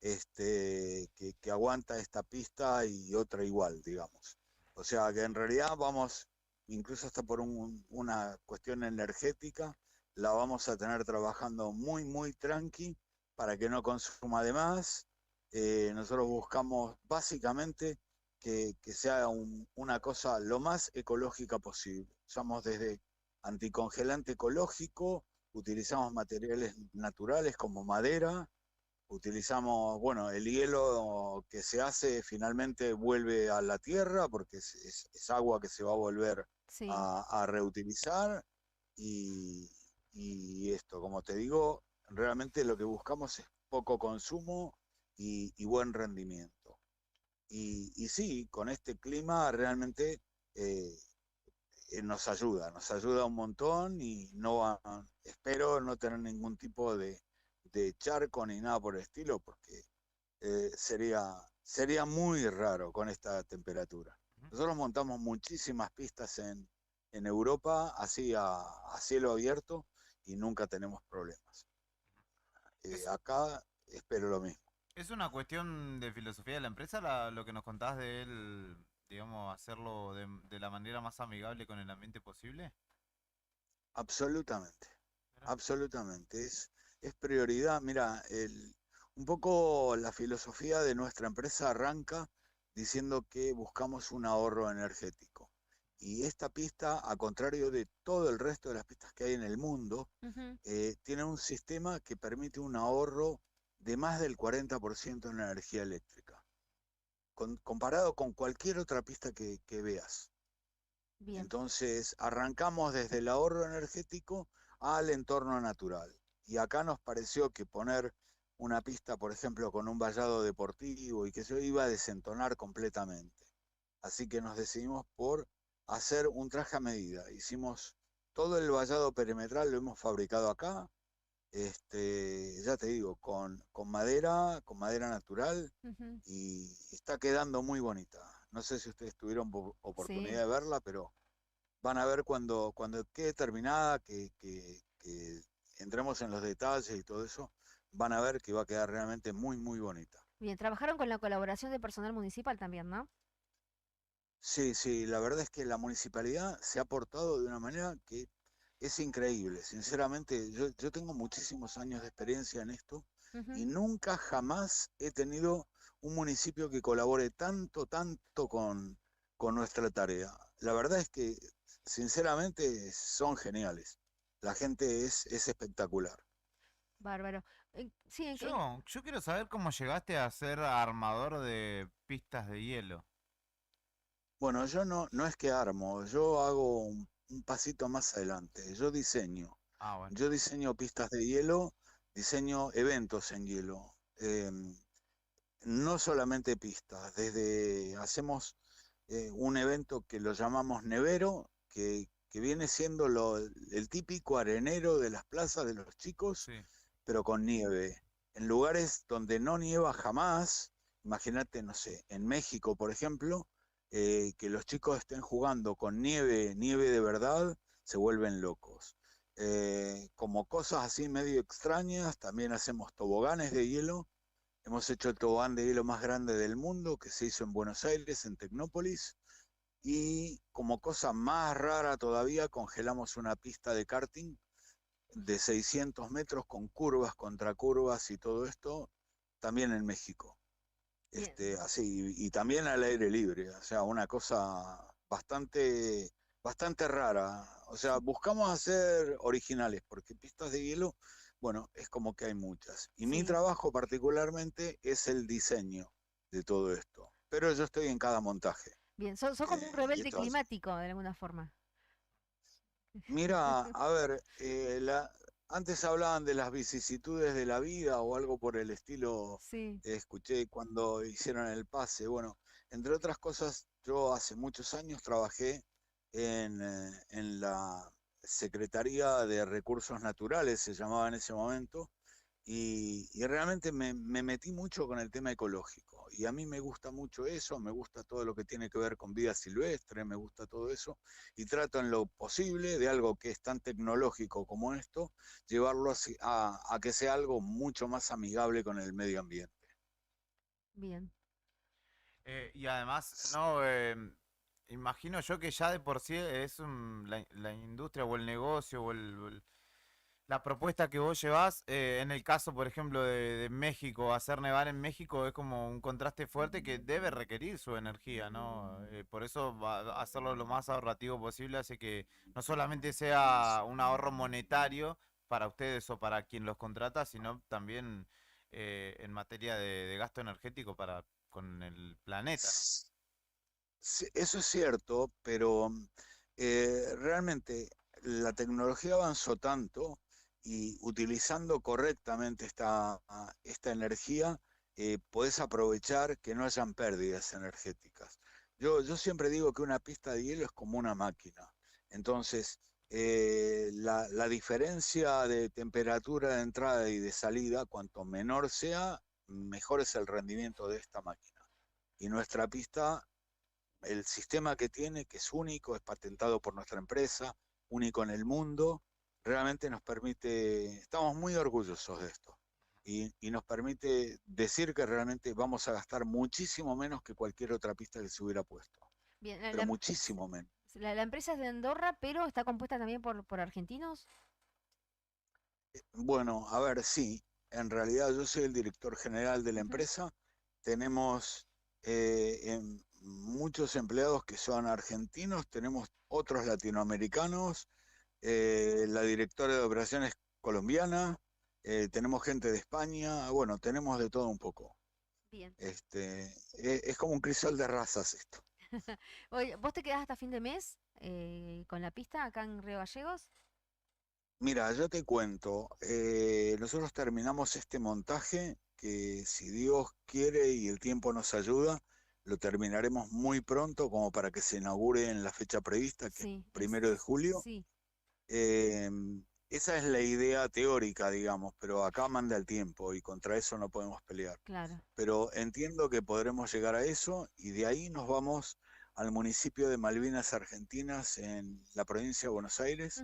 que aguanta esta pista y otra igual, digamos. O sea que en realidad vamos, incluso hasta por una cuestión energética, la vamos a tener trabajando muy, muy tranqui para que no consuma de más. Nosotros buscamos básicamente que sea una cosa lo más ecológica posible. Usamos desde anticongelante ecológico, utilizamos materiales naturales como madera, utilizamos, bueno, el hielo que se hace finalmente vuelve a la tierra porque es agua que se va a volver Sí. a reutilizar y esto, como te digo, realmente lo que buscamos es poco consumo y buen rendimiento. Y sí, con este clima realmente nos ayuda un montón y espero no tener ningún tipo de charco ni nada por el estilo, porque sería muy raro con esta temperatura. Nosotros montamos muchísimas pistas en Europa, así a cielo abierto, y nunca tenemos problemas. Acá espero lo mismo. ¿Es una cuestión de filosofía de la empresa lo que nos contás de él, digamos, hacerlo de la manera más amigable con el ambiente posible? Absolutamente, absolutamente. Es prioridad. Mira, un poco la filosofía de nuestra empresa arranca diciendo que buscamos un ahorro energético. Y esta pista, a contrario de todo el resto de las pistas que hay en el mundo, tiene un sistema que permite un ahorro de más del 40% en energía eléctrica, comparado con cualquier otra pista que veas. Bien. Entonces, arrancamos desde el ahorro energético al entorno natural. Y acá nos pareció que poner una pista, por ejemplo, con un vallado deportivo y que se iba a desentonar completamente. Así que nos decidimos por hacer un traje a medida. Hicimos todo el vallado perimetral, lo hemos fabricado acá. Ya te digo, con madera natural, y está quedando muy bonita. No sé si ustedes tuvieron oportunidad Sí. de verla, pero van a ver cuando quede terminada, que entremos en los detalles y todo eso, van a ver que va a quedar realmente muy, muy bonita. Bien, trabajaron con la colaboración de personal municipal también, ¿no? Sí, la verdad es que la municipalidad se ha portado de una manera que es increíble. Sinceramente, yo tengo muchísimos años de experiencia en esto y nunca jamás he tenido un municipio que colabore tanto con nuestra tarea. La verdad es que, sinceramente, son geniales. La gente es espectacular. Bárbaro. Sí, Yo quiero saber cómo llegaste a ser armador de pistas de hielo. Bueno, yo no es que armo, yo hago un pasito más adelante. Yo diseño. Ah, bueno. Yo diseño pistas de hielo, diseño eventos en hielo. No solamente pistas, hacemos un evento que lo llamamos nevero, que viene siendo el típico arenero de las plazas de los chicos, Sí. pero con nieve. En lugares donde no nieva jamás, imagínate, no sé, en México, por ejemplo, que los chicos estén jugando con nieve de verdad, se vuelven locos. Como cosas así medio extrañas, también hacemos toboganes de hielo. Hemos hecho el tobogán de hielo más grande del mundo, que se hizo en Buenos Aires, en Tecnópolis. Y como cosa más rara todavía, congelamos una pista de karting de 600 metros con curvas, contracurvas y todo esto, también en México. Así, y también al aire libre, o sea, una cosa bastante rara. O sea, buscamos hacer originales, porque pistas de hielo, bueno, es como que hay muchas. Y mi trabajo particularmente es el diseño de todo esto. Pero yo estoy en cada montaje. Bien, sos como un rebelde entonces- climático de alguna forma. Mira, a ver, antes hablaban de las vicisitudes de la vida o algo por el estilo. Sí. Escuché cuando hicieron el pase. Bueno, entre otras cosas, yo hace muchos años trabajé en la Secretaría de Recursos Naturales, se llamaba en ese momento, y realmente me metí mucho con el tema ecológico. Y a mí me gusta mucho eso, me gusta todo lo que tiene que ver con vida silvestre, me gusta todo eso, y trato en lo posible de algo que es tan tecnológico como esto, llevarlo a que sea algo mucho más amigable con el medio ambiente. Bien. Y además, no, imagino yo que ya de por sí es la industria o el negocio o la propuesta que vos llevás, en el caso, por ejemplo, de México, hacer nevar en México es como un contraste fuerte que debe requerir su energía, ¿no? Por eso hacerlo lo más ahorrativo posible hace que no solamente sea un ahorro monetario para ustedes o para quien los contrata, sino también en materia de gasto energético con el planeta, ¿no? Sí, eso es cierto, pero realmente la tecnología avanzó tanto y utilizando correctamente esta energía, podés aprovechar que no hayan pérdidas energéticas. Yo siempre digo que una pista de hielo es como una máquina. Entonces, la diferencia de temperatura de entrada y de salida, cuanto menor sea, mejor es el rendimiento de esta máquina. Y nuestra pista, el sistema que tiene, que es único, es patentado por nuestra empresa, único en el mundo, realmente nos permite, estamos muy orgullosos de esto, y nos permite decir que realmente vamos a gastar muchísimo menos que cualquier otra pista que se hubiera puesto, Bien, pero muchísimo menos. la empresa es de Andorra, pero está compuesta también por argentinos. Bueno, a ver, sí, en realidad yo soy el director general de la empresa, tenemos muchos empleados que son argentinos, tenemos otros latinoamericanos, la directora de operaciones colombiana, tenemos gente de España, bueno, tenemos de todo un poco. Bien. Es como un crisol de razas esto. Oye, ¿vos te quedás hasta fin de mes con la pista acá en Río Gallegos? Mira, yo te cuento, nosotros terminamos este montaje que si Dios quiere y el tiempo nos ayuda, lo terminaremos muy pronto como para que se inaugure en la fecha prevista, que es 1 de julio. Sí. Esa es la idea teórica, digamos, pero acá manda el tiempo y contra eso no podemos pelear. Claro. Pero entiendo que podremos llegar a eso y de ahí nos vamos al municipio de Malvinas Argentinas en la provincia de Buenos Aires,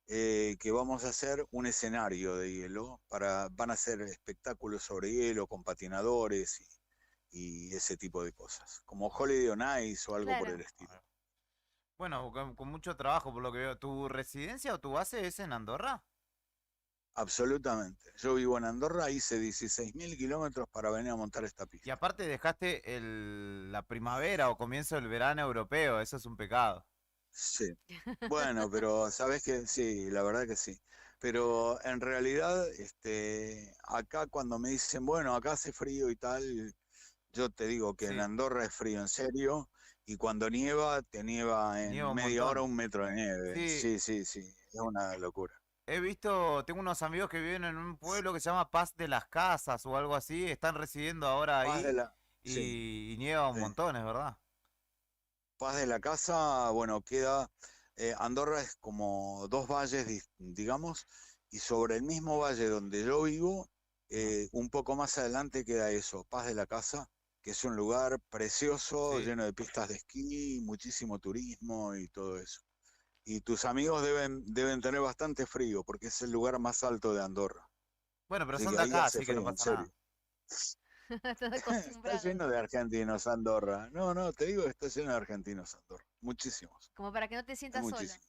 que vamos a hacer un escenario de hielo, van a hacer espectáculos sobre hielo con patinadores y ese tipo de cosas, como Holiday on Ice o algo por el estilo. Bueno, con mucho trabajo por lo que veo. ¿Tu residencia o tu base es en Andorra? Absolutamente. Yo vivo en Andorra, hice 16.000 kilómetros para venir a montar esta pista. Y aparte dejaste la primavera o comienzo del verano europeo, eso es un pecado. Sí. Bueno, pero sabes que sí, la verdad que sí. Pero en realidad, acá cuando me dicen, bueno, acá hace frío y tal, yo te digo que en Andorra es frío en serio, y cuando nieva, te nieva en Nieva un media hora montón. 1 metro de nieve. Sí, Sí, es una locura. tengo unos amigos que viven en un pueblo que se llama Paz de las Casas o algo así, están residiendo ahora Paz de ahí la, sí, y nieva un sí. montón, es verdad. Paz de la Casa, bueno, queda, Andorra es como 2 valles, digamos, y sobre el mismo valle donde yo vivo, un poco más adelante queda eso, Paz de la Casa, que es un lugar precioso, Sí. lleno de pistas de esquí, muchísimo turismo y todo eso. Y tus amigos deben tener bastante frío, porque es el lugar más alto de Andorra. Bueno, pero Así son que de ahí acá, hace así que no frío, en pasa nada. serio. Estás Está acostumbrado. lleno de argentinos Andorra. No, te digo que está lleno de argentinos Andorra. Muchísimos. Como para que no te Hay sientas solo. muchísimos.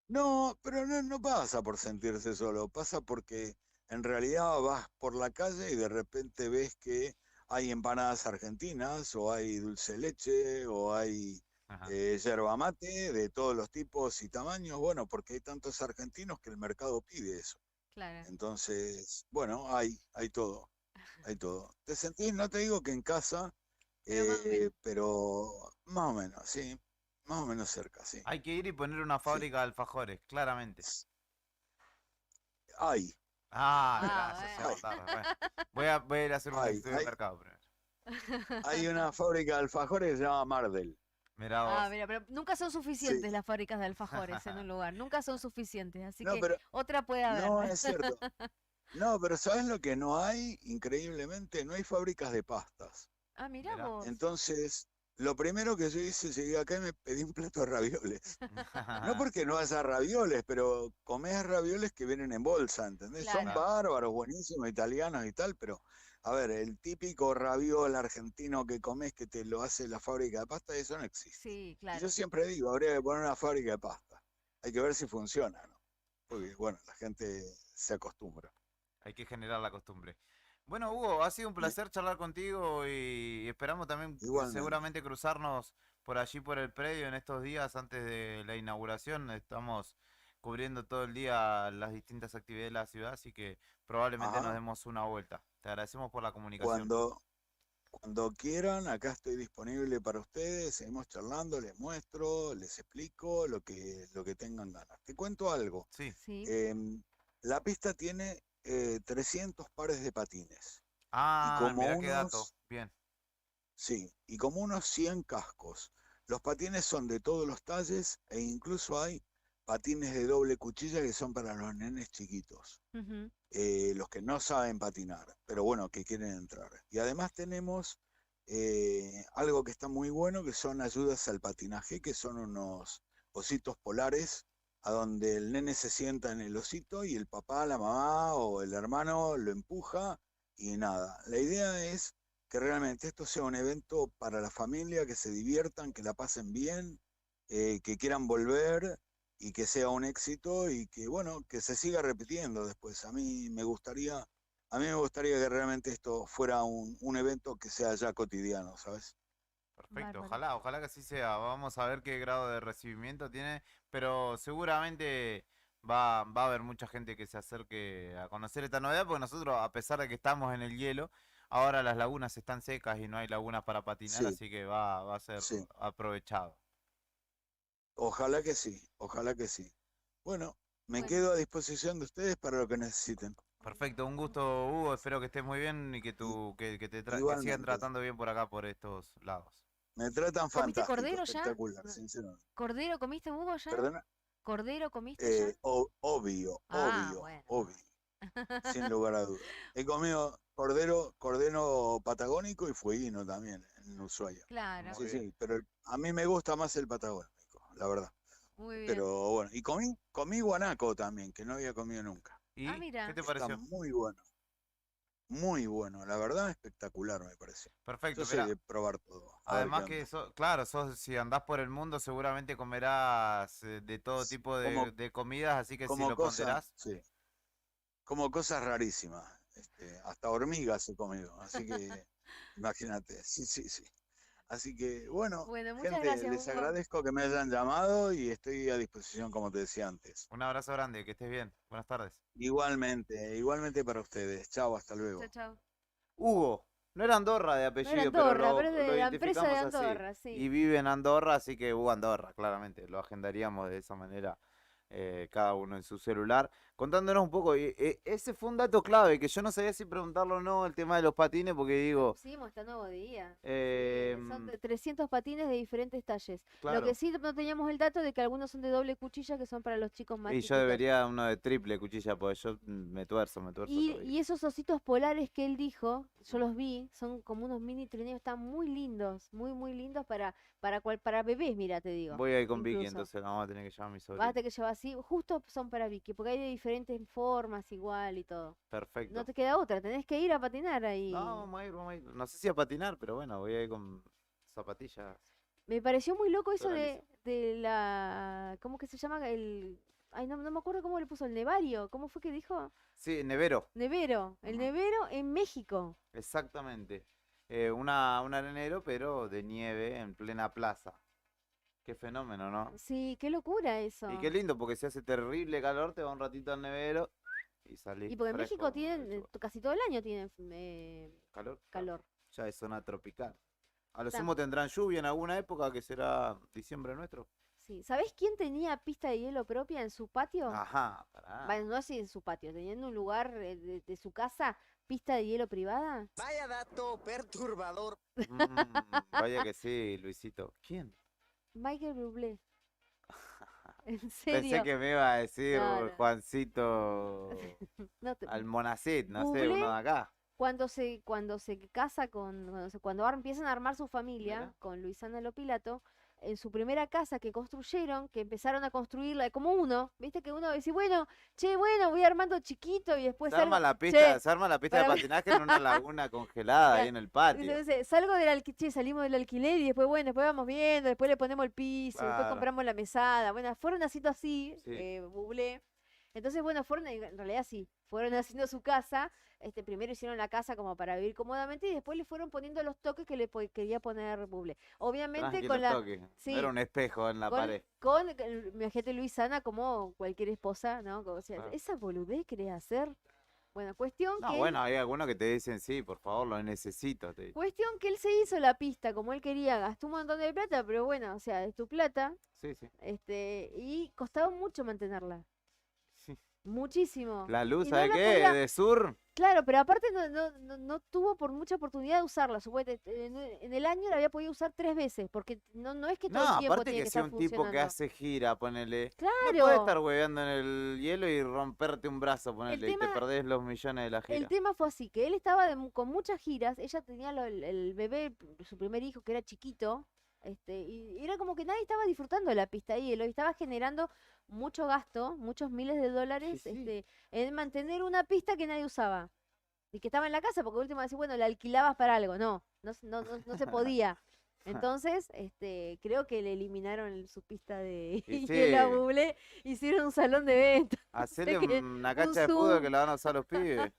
No, pero no pasa por sentirse solo, pasa porque en realidad vas por la calle y de repente ves que hay empanadas argentinas, o hay dulce de leche, o hay Ajá. yerba mate de todos los tipos y tamaños, bueno, porque hay tantos argentinos que el mercado pide eso. Claro. Entonces, bueno, hay todo, hay todo. Te sentís, no te digo que en casa, pero más o menos, sí, más o menos cerca, sí. Hay que ir y poner una Sí. fábrica de alfajores, claramente. Hay. Gracias, bueno. llegó tarde. Bueno, voy a ir a hacer un estudio de mercado primero. Hay una fábrica de alfajores que se llama Mardel. Mirá Ah, vos. mira, pero nunca son suficientes las fábricas de alfajores en un lugar. Nunca son suficientes. Así No, que pero otra puede haber. no es cierto. No, pero ¿sabes lo que no hay? Increíblemente, no hay fábricas de pastas. Ah, mirá vos. Entonces, lo primero que yo hice, llegué acá y me pedí un plato de ravioles. No porque no haya ravioles, pero comés ravioles que vienen en bolsa, ¿entendés? Son Claro. bárbaros, buenísimos, italianos y tal, pero a ver, el típico raviol argentino que comés que te lo hace la fábrica de pasta, eso no existe. Sí, Y claro. yo siempre digo, habría que poner una fábrica de pasta. Hay que ver si funciona, ¿no? Porque, bueno, la gente se acostumbra. Hay que generar la costumbre. Bueno, Hugo, ha sido un placer charlar contigo y esperamos también Igualmente. seguramente cruzarnos por allí por el predio en estos días antes de la inauguración. Estamos cubriendo todo el día las distintas actividades de la ciudad, así que probablemente nos Ajá. demos una vuelta. Te agradecemos por la comunicación. Cuando quieran, acá estoy disponible para ustedes, seguimos charlando, les muestro, les explico lo que tengan ganas. Te cuento algo. Sí. La pista tiene 300 pares de patines. Ah, y como mirá qué dato. Bien. Sí, y como unos 100 cascos. Los patines son de todos los talles e incluso hay patines de doble cuchilla que son para los nenes chiquitos. Ujú. Los que no saben patinar, pero bueno, que quieren entrar. Y además tenemos algo que está muy bueno, que son ayudas al patinaje, que son unos ositos polares, a donde el nene se sienta en el osito y el papá, la mamá o el hermano lo empuja y nada. La idea es que realmente esto sea un evento para la familia, que se diviertan, que la pasen bien, que quieran volver y que sea un éxito y que, bueno, que se siga repitiendo después. A mí me gustaría que realmente esto fuera un evento que sea ya cotidiano, ¿sabes? Perfecto, Bárbaro. ojalá que así sea. Vamos a ver qué grado de recibimiento tiene, pero seguramente va a haber mucha gente que se acerque a conocer esta novedad, porque nosotros, a pesar de que estamos en el hielo, ahora las lagunas están secas y no hay lagunas para patinar, Sí, así que va a ser sí. aprovechado. Ojalá que sí, ojalá que sí. Bueno, me Bueno. quedo a disposición de ustedes para lo que necesiten. Perfecto, un gusto, Hugo. Espero que estés muy bien y que que sigan Igualmente. tratando bien por acá, por estos lados. Me tratan ¿Comiste fantástico, cordero ya? espectacular, sinceramente. ¿Cordero comiste, Hugo, ya? ¿Perdona? ¿Cordero comiste ya? Obvio, Ah, obvio, bueno. obvio, sin lugar a dudas. He comido cordero patagónico y fueguino también en Ushuaia. Claro. Sí, sí, pero a mí me gusta más el patagónico, la verdad. Muy bien. Pero bueno, y comí guanaco también, que no había comido nunca. ¿Y Ah, mira. qué te Está pareció? muy bueno, la verdad espectacular me pareció. Perfecto, Yo soy mirá. de probar todo. A ver Además qué que onda. claro, si andás por el mundo seguramente comerás de todo tipo Como, de comidas, así que si como lo cosas, ponderás, sí, como cosas rarísimas. Hasta hormigas he comido, así que imagínate, sí. Así que, bueno, Bueno, muchas gente, gracias, les Hugo. agradezco que me hayan llamado y estoy a disposición, como te decía antes. Un abrazo grande, que estés bien. Buenas tardes. Igualmente para ustedes. Chao, hasta luego. Chao, chao. Hugo, no era Andorra de No apellido, era Andorra, pero pero es de lo la empresa de identificamos así. Andorra, sí. Y vive en Andorra, así que Hugo Andorra, claramente. Lo agendaríamos de esa manera, cada uno en su celular. Contándonos un poco, ese fue un dato clave, que yo no sabía si preguntarlo o no, el tema de los patines, porque digo... Pusimos este nuevo día. Son em, de 300 patines de diferentes talles. Claro. Lo que sí no teníamos el dato de que algunos son de doble cuchilla, que son para los chicos más y yo chiquitos. debería uno de triple cuchilla, porque yo me tuerzo todavía. Y esos ositos polares que él dijo, yo los vi, son como unos mini trineos, están muy lindos, muy lindos para bebés, mira, te digo. Voy a ir con Vicky, incluso. entonces la vamos a tener que llamar a mi Vas a sobrino. tener que llevar así, justo son para Vicky, porque hay de diferentes formas igual y todo. Perfecto. No te queda otra, tenés que ir a patinar ahí. No, vamos a ir. No sé si a patinar, pero bueno, voy a ir con zapatillas. Me pareció muy loco eso Floraliza. de la... ¿Cómo que se llama? Ay, no me acuerdo cómo le puso, el nevario. ¿Cómo fue que dijo? Sí, nevero, Nevero. El nevero en México. exactamente. Un arenero, pero de nieve en plena plaza. Qué fenómeno, ¿no? Sí, qué locura eso. Y qué lindo, porque si hace terrible calor, te va un ratito al nevero y salís Y porque en fresco, México tienen, casi todo el año tienen calor. calor. Ya es zona tropical. A lo Está. sumo tendrán lluvia en alguna época, que será diciembre nuestro. Sí. ¿Sabés quién tenía pista de hielo propia en su patio? Ajá, pará. Bueno, no así en su patio, teniendo un lugar de su casa, pista de hielo privada. Vaya dato perturbador. Vaya que sí, Luisito. ¿Quién? Michael Bublé. ¿En Pensé serio? que me iba a decir No, no. Juancito No te- Almonacid, no sé, Bublé, uno de acá. Cuando se casa cuando empiezan a armar su familia con Luisana Lopilato, en su primera casa que construyeron, que empezaron a construirla como uno, viste que uno dice, bueno, voy armando chiquito y después Se arma salgo, la pista, che, se arma la pista de para mí- patinaje en una laguna congelada ahí en el patio. Entonces, salgo del alquiler, salimos del alquiler y después, bueno, después vamos viendo, después le ponemos el piso, después Claro. compramos la mesada. Bueno, fueron haciendo así, Sí. Bublé. Entonces, bueno, en realidad sí, fueron haciendo su casa. Primero hicieron la casa como para vivir cómodamente y después le fueron poniendo los toques que quería poner Bublé. Obviamente Tranquilo con la... toque. Sí, No era un espejo en la pared. con mi gente Luisana como cualquier esposa, ¿no? Como, o sea, Claro. esa boludez querés hacer. Bueno, cuestión No, que... bueno, hay algunos que te dicen, sí, por favor, lo necesito. te dicen. Cuestión que él se hizo la pista como él quería, gastó un montón de plata, pero bueno, o sea, es tu plata, Sí, sí. y costaba mucho mantenerla. Sí. Muchísimo. La luz, Y no ¿sabe la qué? podía- De sur. Claro, pero aparte no tuvo por mucha oportunidad de usarla. Supuestamente, en el año la había podido usar 3 veces, porque no es que todo No, el tiempo aparte tiene que que sea estar un tipo que funcionando. hace gira, ponele. No Claro. puede estar hueveando en el hielo y romperte un brazo, ponele, y te tema- perdés los millones de la gira. El tema fue así, que él estaba con muchas giras, ella tenía el bebé, su primer hijo, que era chiquito, y era como que nadie estaba disfrutando de la pista de hielo y estaba generando mucho gasto, muchos miles de dólares, en mantener una pista que nadie usaba. Y que estaba en la casa, porque último decía, bueno, la alquilabas para algo. No se podía. Entonces, creo que le eliminaron su pista de Y hielo a sí. Bublé, hicieron un salón de ventas. Hacerle que una un cancha de fútbol Zoom. que la van a usar los pibes.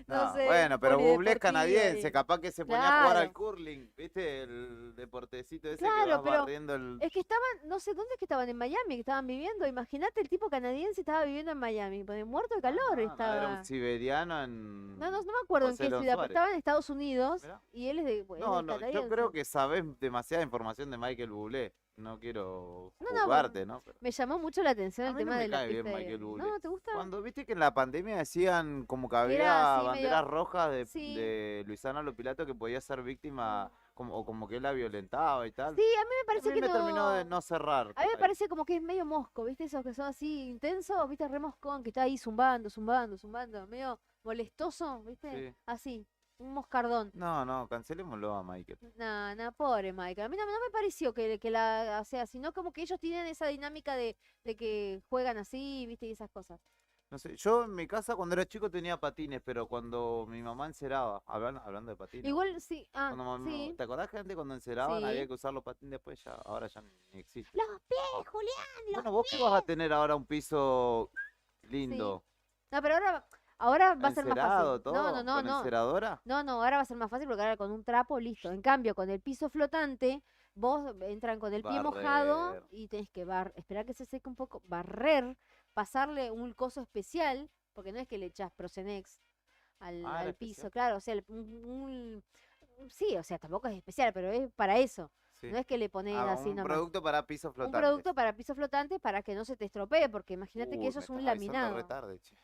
No No, sé, bueno, pero Bublé es polideportiva canadiense, y- capaz que se ponía a jugar al Claro. curling, ¿viste? El deportecito ese que Claro, vas pero barriendo el... es que estaban, no sé dónde es que estaban, en Miami, que estaban viviendo. Imagínate, el tipo canadiense estaba viviendo en Miami, porque muerto de calor Era estaba. un siberiano en... No me acuerdo en José qué León ciudad, pero Suárez. estaba en Estados Unidos y él es de, No, él es no, yo canadiense. creo que sabes demasiada información de Michael Bublé. No quiero No, juzgarte, ¿no? Pero me llamó mucho la atención a el mí no tema me de la cae bien pista de Michael hielo. Bublé. ¿No te gusta? Cuando viste que en la pandemia decían como que Que había era así banderas medio- rojas Sí. de Luisana Lopilato que podía ser víctima, como que él la violentaba y tal. Sí, a mí me parece A mí que me terminó de no cerrar. A mí por me ahí. parece como que es medio mosco, ¿viste? Esos que son así intensos, ¿viste? Re moscón, que está ahí zumbando, medio molestoso, ¿viste? Sí. Así, un moscardón. No, cancelémoslo a Michael. No, pobre Michael. A mí no me pareció que o sea, sino como que ellos tienen esa dinámica de que juegan así, ¿viste? Y esas cosas. No sé, yo en mi casa cuando era chico tenía patines, pero cuando mi mamá enceraba, hablando de patines. Igual sí, Cuando sí. ¿Te acordás, gente, cuando enceraban Sí. había que usar los patines después? Ahora ya ni existe. Los pies, Julián, los Bueno, vos que vas a tener ahora un piso Sí. lindo. No, pero Ahora va a ser más Encerado, fácil. todo, No, con enceradora. No, ahora va a ser más fácil porque ahora con un trapo, listo. En cambio, con el piso flotante, vos entran con el pie mojado Barrer. y tenés que esperar que se seque un poco, barrer, pasarle un coso especial, porque no es que le echás Procenex Ah, al era piso, especial. claro, o sea, sí, o sea, tampoco es especial, pero es para eso. Sí. No es que le pones Ah, así un nomás. producto para pisos Un flotantes. producto para piso flotante para que no se te estropee, porque imagínate que eso Me es un está avisando laminado. re tarde, che.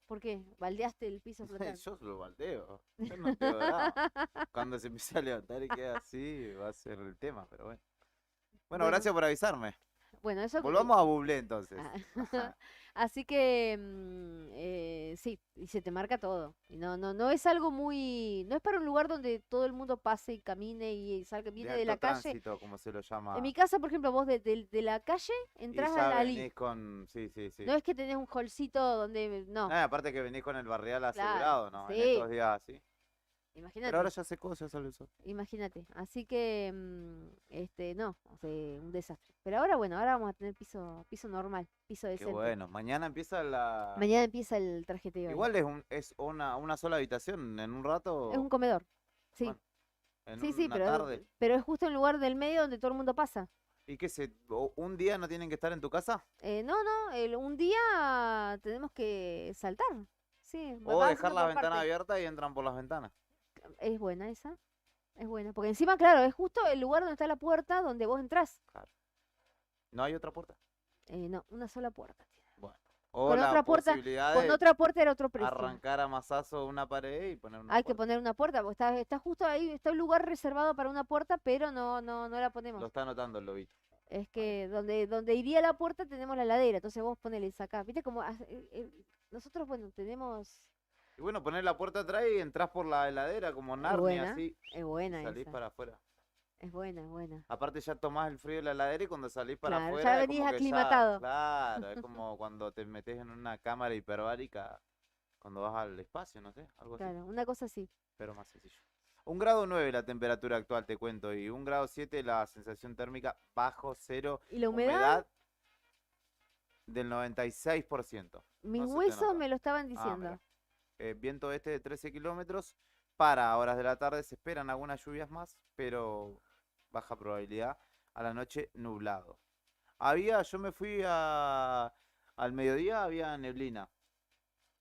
¿Por qué? ¿Baldeaste el piso flotante? Yo lo baldeo. Yo no quedo bravo. Cuando se empieza a levantar y queda así, va a ser el tema, pero bueno. Bueno, Bueno. gracias por avisarme. Bueno, eso. Volvamos a Bublé entonces. Así que sí, y se te marca todo. Y no es algo muy, no es para un lugar donde todo el mundo pase y camine y salga, viene de la alto calle. tránsito, como se lo llama. En mi casa, por ejemplo, vos de la calle Y entrás ya al Ali. venís con... Sí, sí, sí. No es que tenés un holcito donde, no. Aparte que venís con el barrial Claro, asegurado, ¿no? En sí. estos días así. Imagínate. Pero ahora ya secó, ya sale el sol. Imagínate. Así que, no, o sea, un desastre. Pero ahora, bueno, ahora vamos a tener piso normal, piso Qué decente. bueno. Mañana empieza la... Mañana empieza el trajeteo. ahí. Igual es una sola habitación en un rato. Es un comedor. Sí. Bueno, en Sí, una pero, tarde. pero es justo el lugar del medio donde todo el mundo pasa. ¿Y qué un día no tienen que estar en tu casa? No, un día tenemos que saltar. Sí, O va dejar haciendo las por ventanas parte. abiertas y entran por las ventanas. Es buena esa. Es buena. Porque encima, claro, es justo el lugar donde está la puerta donde vos entrás. ¿No hay otra puerta? No, una sola puerta. Bueno. O Con la otra puerta, posibilidad con de otra puerta era otro precio. arrancar a mazazo una pared y poner una Hay que puerta. poner una puerta, porque está justo ahí, está un lugar reservado para una puerta, pero no la ponemos. Lo está anotando el lobito. Es que donde iría la puerta tenemos la heladera, entonces vos ponele acá. ¿Viste cómo nosotros, bueno, tenemos... Y bueno, poner la puerta atrás y entras por la heladera como Es Narnia, buena, así. es buena y salís esa. para afuera. Es buena, es buena. Aparte ya tomás el frío de la heladera y cuando salís para Claro, afuera ya es venís como que aclimatado. claro, es como cuando te metes en una cámara hiperbárica cuando vas al espacio, no sé, algo así, Claro, una cosa así. pero más sencillo. 1,9 la temperatura actual, te cuento, y 1,7 la sensación térmica bajo cero. ¿Y la humedad? Del 96%. Mis No se te huesos nota. me lo estaban Ah, diciendo. mira. Viento este de 13 kilómetros. Para horas de la tarde se esperan algunas lluvias más, pero baja probabilidad. A la noche nublado. Yo me fui al mediodía, había neblina.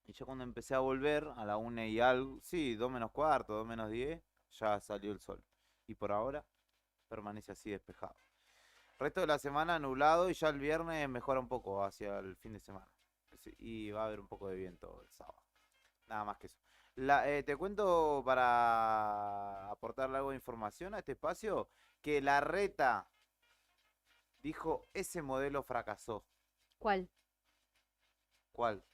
Y yo cuando empecé a volver, a la 1 y algo, sí, 2 menos cuarto, 2 menos 10, ya salió el sol. Y por ahora permanece así despejado. Resto de la semana nublado y ya el viernes mejora un poco hacia el fin de semana. Sí, y va a haber un poco de viento el sábado. Nada más que eso. Te cuento para aportarle algo de información a este espacio, que la Reta dijo ese modelo fracasó. ¿Cuál? ¿Cuál?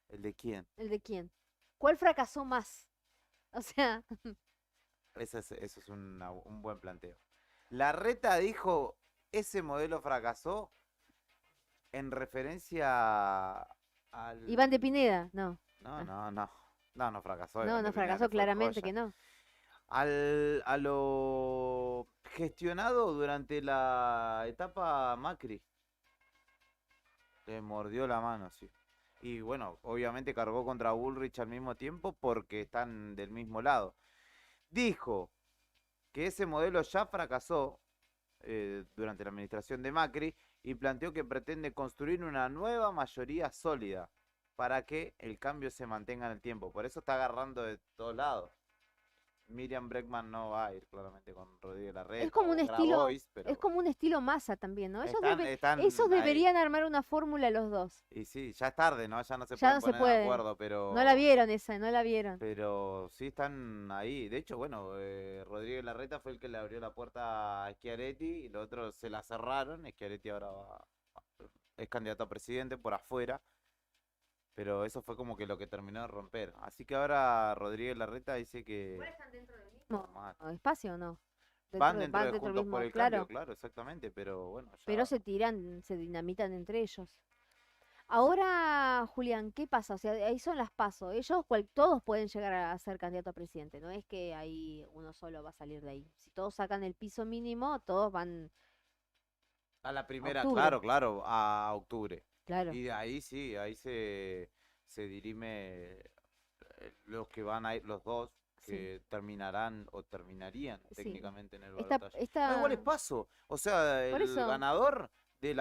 ¿El de quién? ¿El de quién? ¿Cuál fracasó más? O sea, Eso es un buen planteo. La Reta dijo ese modelo fracasó en referencia al... Iván de Pineda, no. No fracasó. No, Iván no de Pineda, fracasó, le fue claramente joya. que no. A lo gestionado durante la etapa Macri. Le mordió la mano, sí. Y bueno, obviamente cargó contra Bullrich al mismo tiempo porque están del mismo lado. Dijo que ese modelo ya fracasó durante la administración de Macri y planteó que pretende construir una nueva mayoría sólida para que el cambio se mantenga en el tiempo. Por eso está agarrando de todos lados. Miriam Bregman no va a ir claramente con Rodríguez Larreta. Es como un o estilo, Grabois, pero es como un estilo Massa también, ¿no? Esos están esos ahí. deberían armar una fórmula los dos. Y sí, ya es tarde, ¿no? Ya no se Ya pueden no se poner de puede. acuerdo, pero... No la vieron esa, no la vieron. Pero sí están ahí. De hecho, bueno, Rodríguez Larreta fue el que le abrió la puerta a Schiaretti y los otros se la cerraron. Schiaretti ahora es candidato a presidente por afuera. Pero eso fue como que lo que terminó de romper. Así que ahora Rodríguez Larreta dice que... ¿Están dentro del mismo Normal. espacio o no? Van dentro de del Juntos mismo, por el claro. Cambio, claro, exactamente. Pero bueno, ya... Pero se tiran, se dinamitan entre ellos. Ahora, Julián, ¿qué pasa? O sea, ahí son las PASO. Todos pueden llegar a ser candidato a presidente. No es que ahí uno solo va a salir de ahí. Si todos sacan el piso mínimo, todos van... A la primera, octubre. claro, a octubre. Claro. Y de ahí sí, ahí se dirime los que van a ir, los dos Sí. que terminarán o terminarían Sí. técnicamente en el Esta- balotaje. esta- No, igual es paso. O sea, Por el eso. ganador de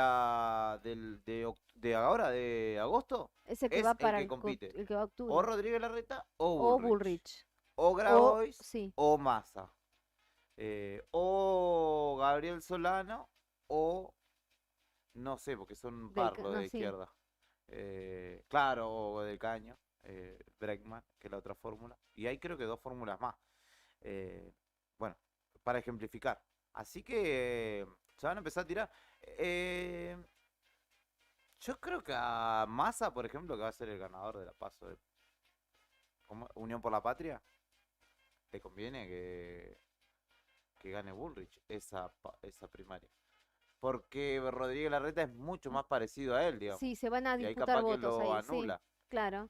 ahora, de agosto, Ese que es va para el que compite. el que va a octubre. O Rodríguez Larreta o O Bullrich. Bullrich. O Grabois sí. o Massa. O Gabriel Solano o no sé, porque son un par los no, de sí. izquierda. Claro, o del Caño, Bregman, que es la otra fórmula. Y hay creo que 2 fórmulas más. Bueno, para ejemplificar. Así que se van a empezar a tirar. Yo creo que a Massa, por ejemplo, que va a ser el ganador de la PASO de Unión por la Patria, le conviene que gane Bullrich esa primaria. Porque Rodríguez Larreta es mucho más parecido a él, digamos. Sí, se van a Y ahí disputar capaz que votos lo ahí. Sí, anula. claro.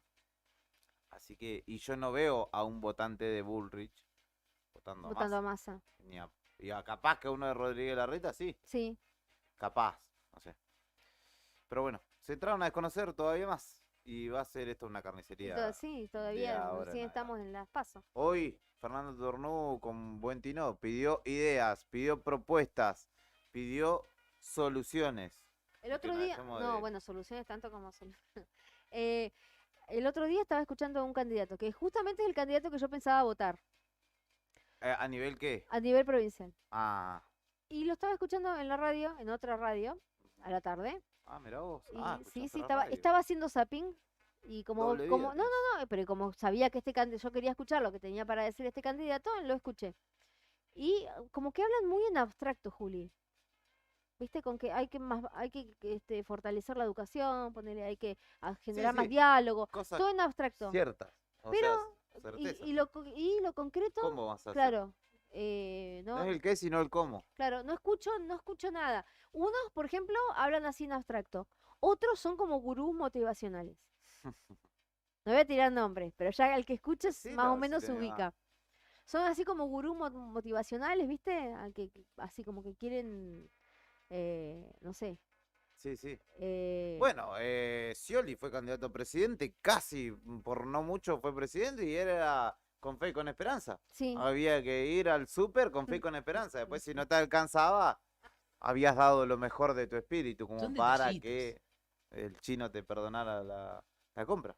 Así que, y yo no veo a un votante de Bullrich votando Votando a a Massa. Massa. Y capaz que uno de Rodríguez Larreta, sí. Sí. Capaz, no sé. Pero bueno, se entraron a desconocer todavía más. Y va a ser esto una carnicería. Sí, todavía ahora en recién estamos en las pasos. Hoy, Fernando Tornú, con buen tino, pidió ideas, pidió propuestas, pidió soluciones. El Que otro nos día, dejemos no, de- bueno, soluciones tanto como soluciones. El otro día estaba escuchando a un candidato, que justamente es el candidato que yo pensaba votar ¿A nivel qué? a nivel provincial. Ah, Y lo estaba escuchando en la radio, en otra radio, a la tarde. mirá vos. Y Ah, sí, escuchaste la estaba radio. haciendo zapping. Y como, Doble como, vida no, pero como sabía que yo quería escuchar lo que tenía para decir este candidato, lo escuché. Y como que hablan muy en abstracto, Juli. ¿Viste? Con que hay que fortalecer la educación, ponerle, hay que generar más sí. diálogo, Cosas todo en abstracto. ciertas. O Pero, sea, certeza. y lo concreto, ¿Cómo vas a hacer? claro, No no, es el qué, sino el cómo. claro, no escucho nada. Unos, por ejemplo, hablan así en abstracto. Otros son como gurús motivacionales. No voy a tirar nombres, pero ya el que escucha más o menos se ubica. Son así como gurús motivacionales, ¿viste? Así como que quieren, no sé. Sí, sí. eh, Bueno, Scioli fue candidato a presidente, casi por no mucho fue presidente y era con fe y con esperanza. Sí. Había que ir al súper con fe y con esperanza. Después, si no te alcanzaba, habías dado lo mejor de tu espíritu, como Son para detallitos. que el chino te perdonara la compra.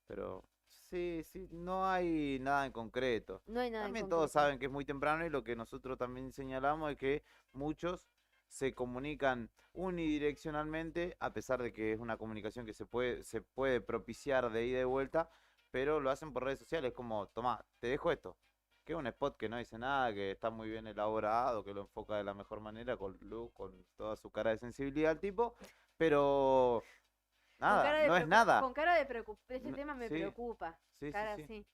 Pero sí, no hay nada en concreto. No hay nada en También todos concreto. saben que es muy temprano y lo que nosotros también señalamos es que muchos se comunican unidireccionalmente, a pesar de que es una comunicación que se puede propiciar de ida y vuelta, pero lo hacen por redes sociales, como, tomá, te dejo esto, que es un spot que no dice nada, que está muy bien elaborado, que lo enfoca de la mejor manera, con luz, con toda su cara de sensibilidad al tipo, pero Con cara nada, de no es preocu- nada. Con cara de preocupación. Este No, tema me sí, preocupa. sí, sí, Cara sí. así.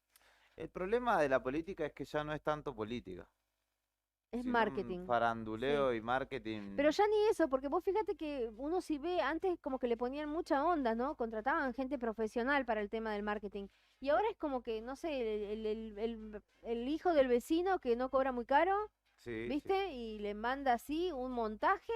El problema de la política es que ya no es tanto política. Es sino un marketing. faranduleo y marketing. Pero ya ni eso, porque vos fíjate que uno si ve, antes como que le ponían mucha onda, ¿no? Contrataban gente profesional para el tema del marketing. Y ahora es como que, no sé, el hijo del vecino que no cobra muy caro, Sí, ¿viste? Y le manda así un montaje.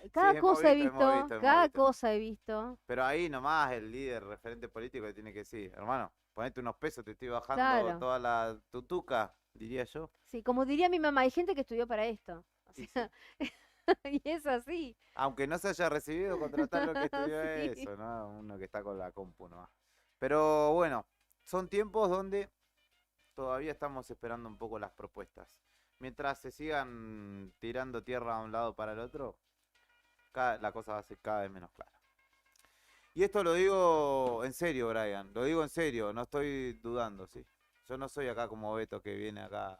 sí, Cada hemos cosa he visto, visto, cada cosa he visto. Pero ahí nomás el líder referente político le tiene que decir, hermano, ponete unos pesos, te estoy bajando Claro. toda la tutuca, diría yo. Sí, como diría mi mamá, hay gente que estudió para esto. O sea, y es así. Aunque no se haya recibido, contratar lo que estudió Sí. eso, ¿no? Uno que está con la compu nomás. Pero bueno, son tiempos donde todavía estamos esperando un poco las propuestas. Mientras se sigan tirando tierra de un lado para el otro, la cosa va a ser cada vez menos clara. Y esto lo digo en serio, Brian, lo digo en serio, no estoy dudando, ¿sí? Yo no soy acá como Beto que viene acá.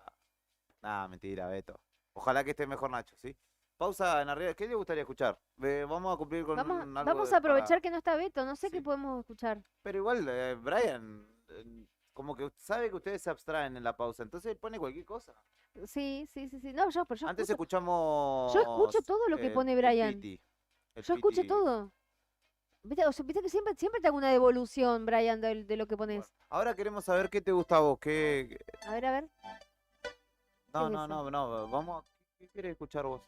Nada, mentira, Beto. Ojalá que esté mejor Nacho, ¿sí? Pausa en arriba. ¿Qué le gustaría escuchar? Vamos a cumplir con algo Vamos a aprovechar que no está Beto, no sé qué podemos escuchar. Pero igual, Brian, como que sabe que ustedes se abstraen en la pausa, entonces pone cualquier cosa. Sí. No, pero yo Antes escucho, escuchamos... yo escucho todo lo que pone el Brian. Piti, el Yo escucho Piti. todo. ¿Viste? O sea, viste que siempre te hago una devolución, Brian, de lo que pones. Ahora queremos saber qué te gusta a vos, qué... A ver. No, es no, eso? no, vamos, ¿qué quieres escuchar vos?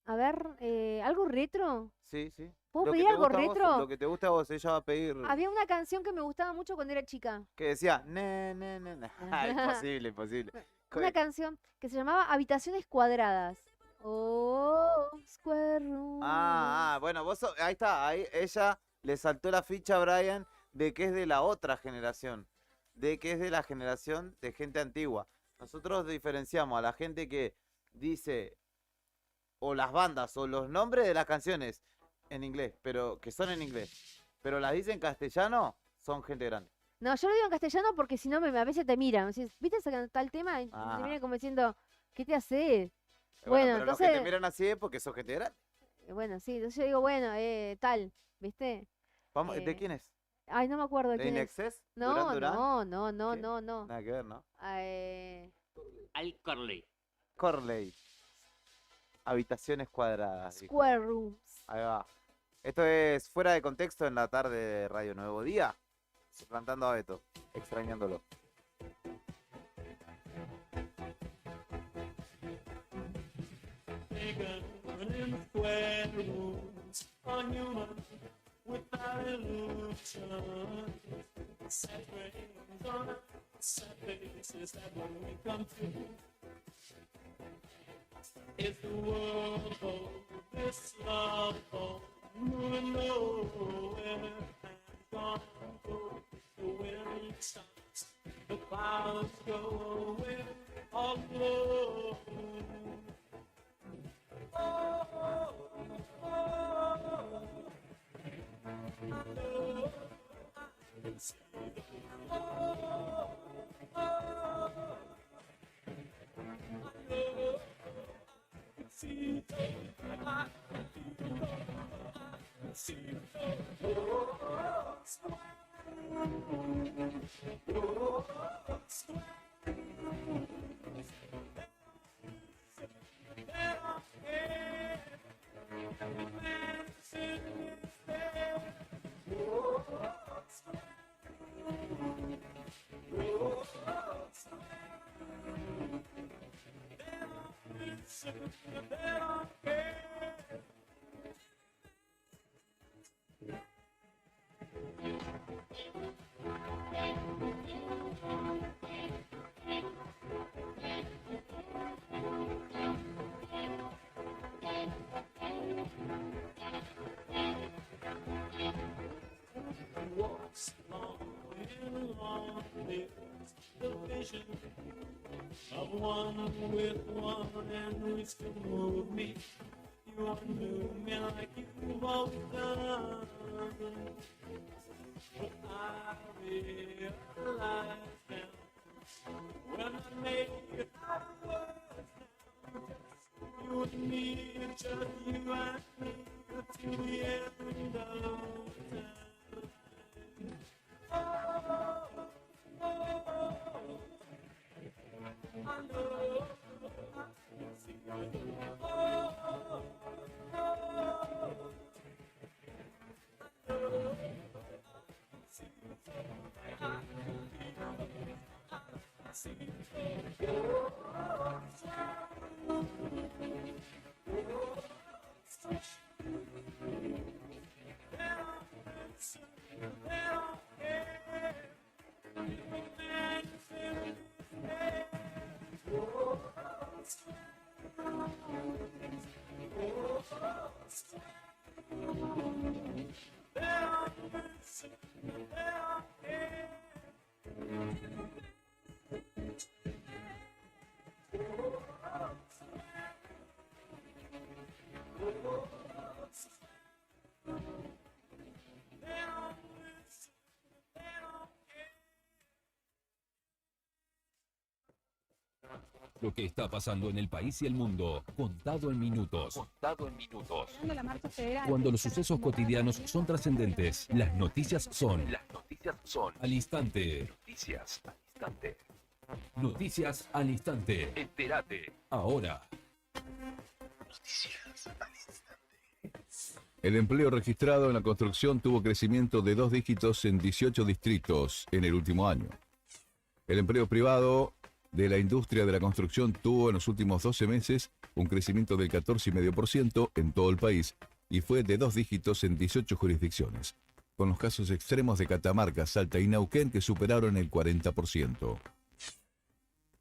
A ver, ¿algo retro? Sí, sí. ¿Puedo Lo que pedir te algo gusta a vos, retro? lo que te gusta a vos, ella va a pedir. Había una canción que me gustaba mucho cuando era chica. Que decía, ne. Imposible, imposible. Una canción que se llamaba Habitaciones Cuadradas. Oh, Square Room. Bueno, ahí está, ahí ella le saltó la ficha a Brian de que es de la otra generación, de que es de la generación de gente antigua. Nosotros diferenciamos a la gente que dice o las bandas o los nombres de las canciones en inglés, pero que son en inglés, pero las dice en castellano, son gente grande. No, yo lo digo en castellano porque si no a veces te miran. Me decís, ¿viste tal tema? Y te Ah. miran como diciendo, ¿qué te haces? Bueno, pero entonces. los que te miran así es porque sos gente grande. Bueno, sí, entonces yo digo, bueno, tal, ¿viste? Vamos, ¿de quién es? Ay, no me acuerdo de ¿De quién es. Inexcess? No, ¿Duran? no. Nada que ver, ¿no? Al Corley. Corley. Habitaciones cuadradas. dijo. Square Rooms. Ahí va. Esto es Fuera de Contexto en la tarde de Radio Nuevo Día. Suplantando a Beto, extrañándolo. Bigger in square rooms are human without illusion. Sad brains on sad faces that when we come to. Is the world of this love moving nowhere and gone go the wind stops, the clouds go away all alone. Walks long and long lives the vision of one with one and reach to move me. You undo me like you've always done. But I realize now when I made you out of words now, you and me, just you and me to the end of time. Lo que está pasando en el país y el mundo, contado en minutos. Contado en minutos. Cuando los sucesos cotidianos son trascendentes, las noticias son. Al instante. Noticias al instante. Noticias al instante. Entérate. Ahora. Noticias al instante. El empleo registrado en la construcción tuvo crecimiento de 2 dígitos en 18 distritos en el último año. El empleo privado de la industria de la construcción tuvo en los últimos 12 meses un crecimiento del 14,5% en todo el país, y fue de 2 dígitos en 18 jurisdicciones, con los casos extremos de Catamarca, Salta y Neuquén que superaron el 40%.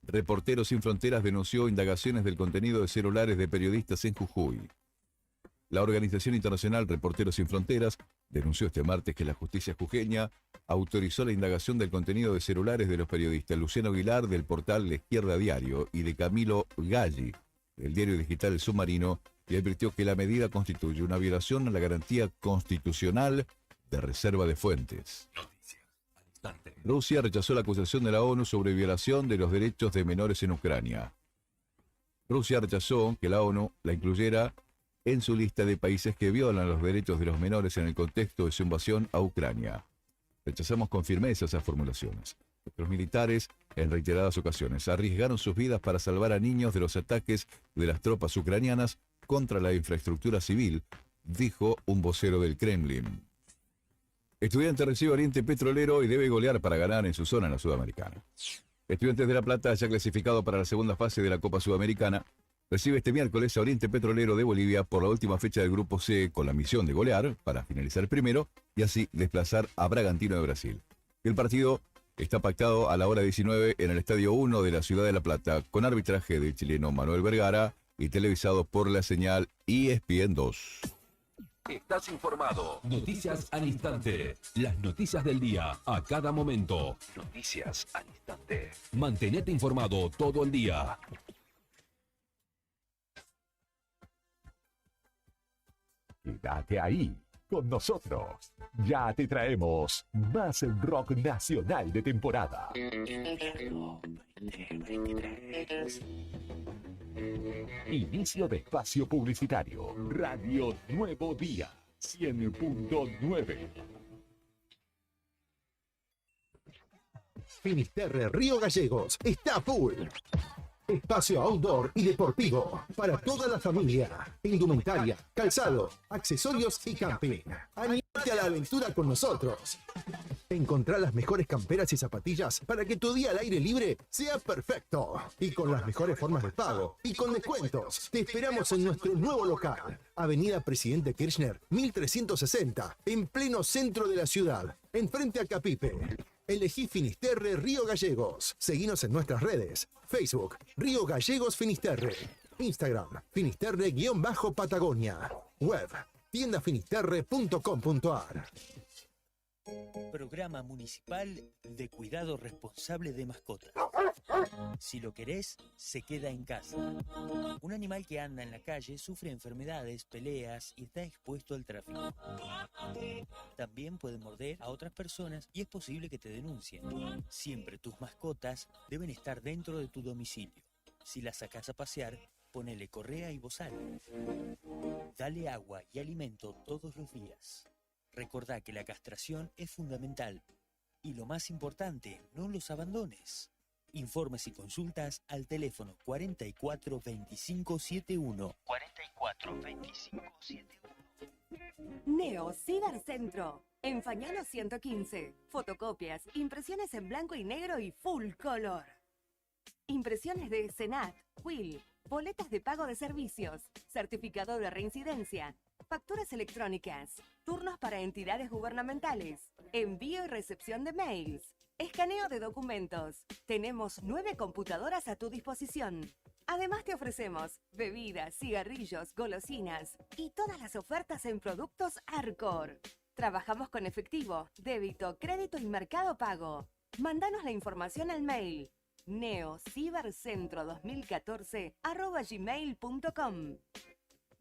Reporteros Sin Fronteras denunció indagaciones del contenido de celulares de periodistas en Jujuy. La organización internacional Reporteros Sin Fronteras denunció este martes que la justicia jujeña autorizó la indagación del contenido de celulares de los periodistas Luciano Aguilar del portal La Izquierda Diario y de Camilo Galli del diario digital El Submarino, y advirtió que la medida constituye una violación a la garantía constitucional de reserva de fuentes. Rusia rechazó la acusación de la ONU sobre violación de los derechos de menores en Ucrania. Rusia rechazó que la ONU la incluyera en su lista de países que violan los derechos de los menores en el contexto de su invasión a Ucrania. Rechazamos con firmeza esas formulaciones. Nuestros militares, en reiteradas ocasiones, arriesgaron sus vidas para salvar a niños de los ataques de las tropas ucranianas contra la infraestructura civil, dijo un vocero del Kremlin. Estudiantes recibe Oriente Petrolero y debe golear para ganar en su zona en la Sudamericana. Estudiantes de La Plata, ya clasificado para la segunda fase de la Copa Sudamericana, recibe este miércoles a Oriente Petrolero de Bolivia por la última fecha del Grupo C con la misión de golear para finalizar primero y así desplazar a Bragantino de Brasil. El partido está pactado a la hora 19 en el Estadio 1 de la ciudad de La Plata con arbitraje del chileno Manuel Vergara y televisado por la señal ESPN 2. Estás informado. Noticias al instante. Las noticias del día a cada momento. Noticias al instante. Mantenete informado todo el día. Quédate ahí con nosotros. Ya te traemos más rock nacional de temporada. Inicio de espacio publicitario. Radio Nuevo Día 100.9. Finisterre Río Gallegos está full. Espacio outdoor y deportivo para toda la familia. Indumentaria, calzado, accesorios y camping. Anímate a la aventura con nosotros. Encontrá las mejores camperas y zapatillas para que tu día al aire libre sea perfecto. Y con las mejores formas de pago y con descuentos. Te esperamos en nuestro nuevo local. Avenida Presidente Kirchner, 1360, en pleno centro de la ciudad, enfrente a Capipe. Elegí Finisterre Río Gallegos. Seguinos en nuestras redes. Facebook, Río Gallegos Finisterre. Instagram, Finisterre-Patagonia. Web, tiendafinisterre.com.ar. Programa Municipal de Cuidado Responsable de Mascotas. Si lo querés, se queda en casa. Un animal que anda en la calle sufre enfermedades, peleas y está expuesto al tráfico. También puede morder a otras personas y es posible que te denuncien. Siempre tus mascotas deben estar dentro de tu domicilio. Si las sacás a pasear, ponele correa y bozal. Dale agua y alimento todos los días. Recordá que la castración es fundamental. Y lo más importante, no los abandones. Informes y consultas al teléfono 44 25 71. 44 25 71. Neo Cibercentro. En Fañano 115. Fotocopias, impresiones en blanco y negro y full color. Impresiones de Senat, Quill, boletas de pago de servicios, certificado de reincidencia, facturas electrónicas, turnos para entidades gubernamentales, envío y recepción de mails, escaneo de documentos. Tenemos 9 computadoras a tu disposición. Además te ofrecemos bebidas, cigarrillos, golosinas y todas las ofertas en productos Arcor. Trabajamos con efectivo, débito, crédito y mercado pago. Mándanos la información al mail neocibercentro2014@gmail.com.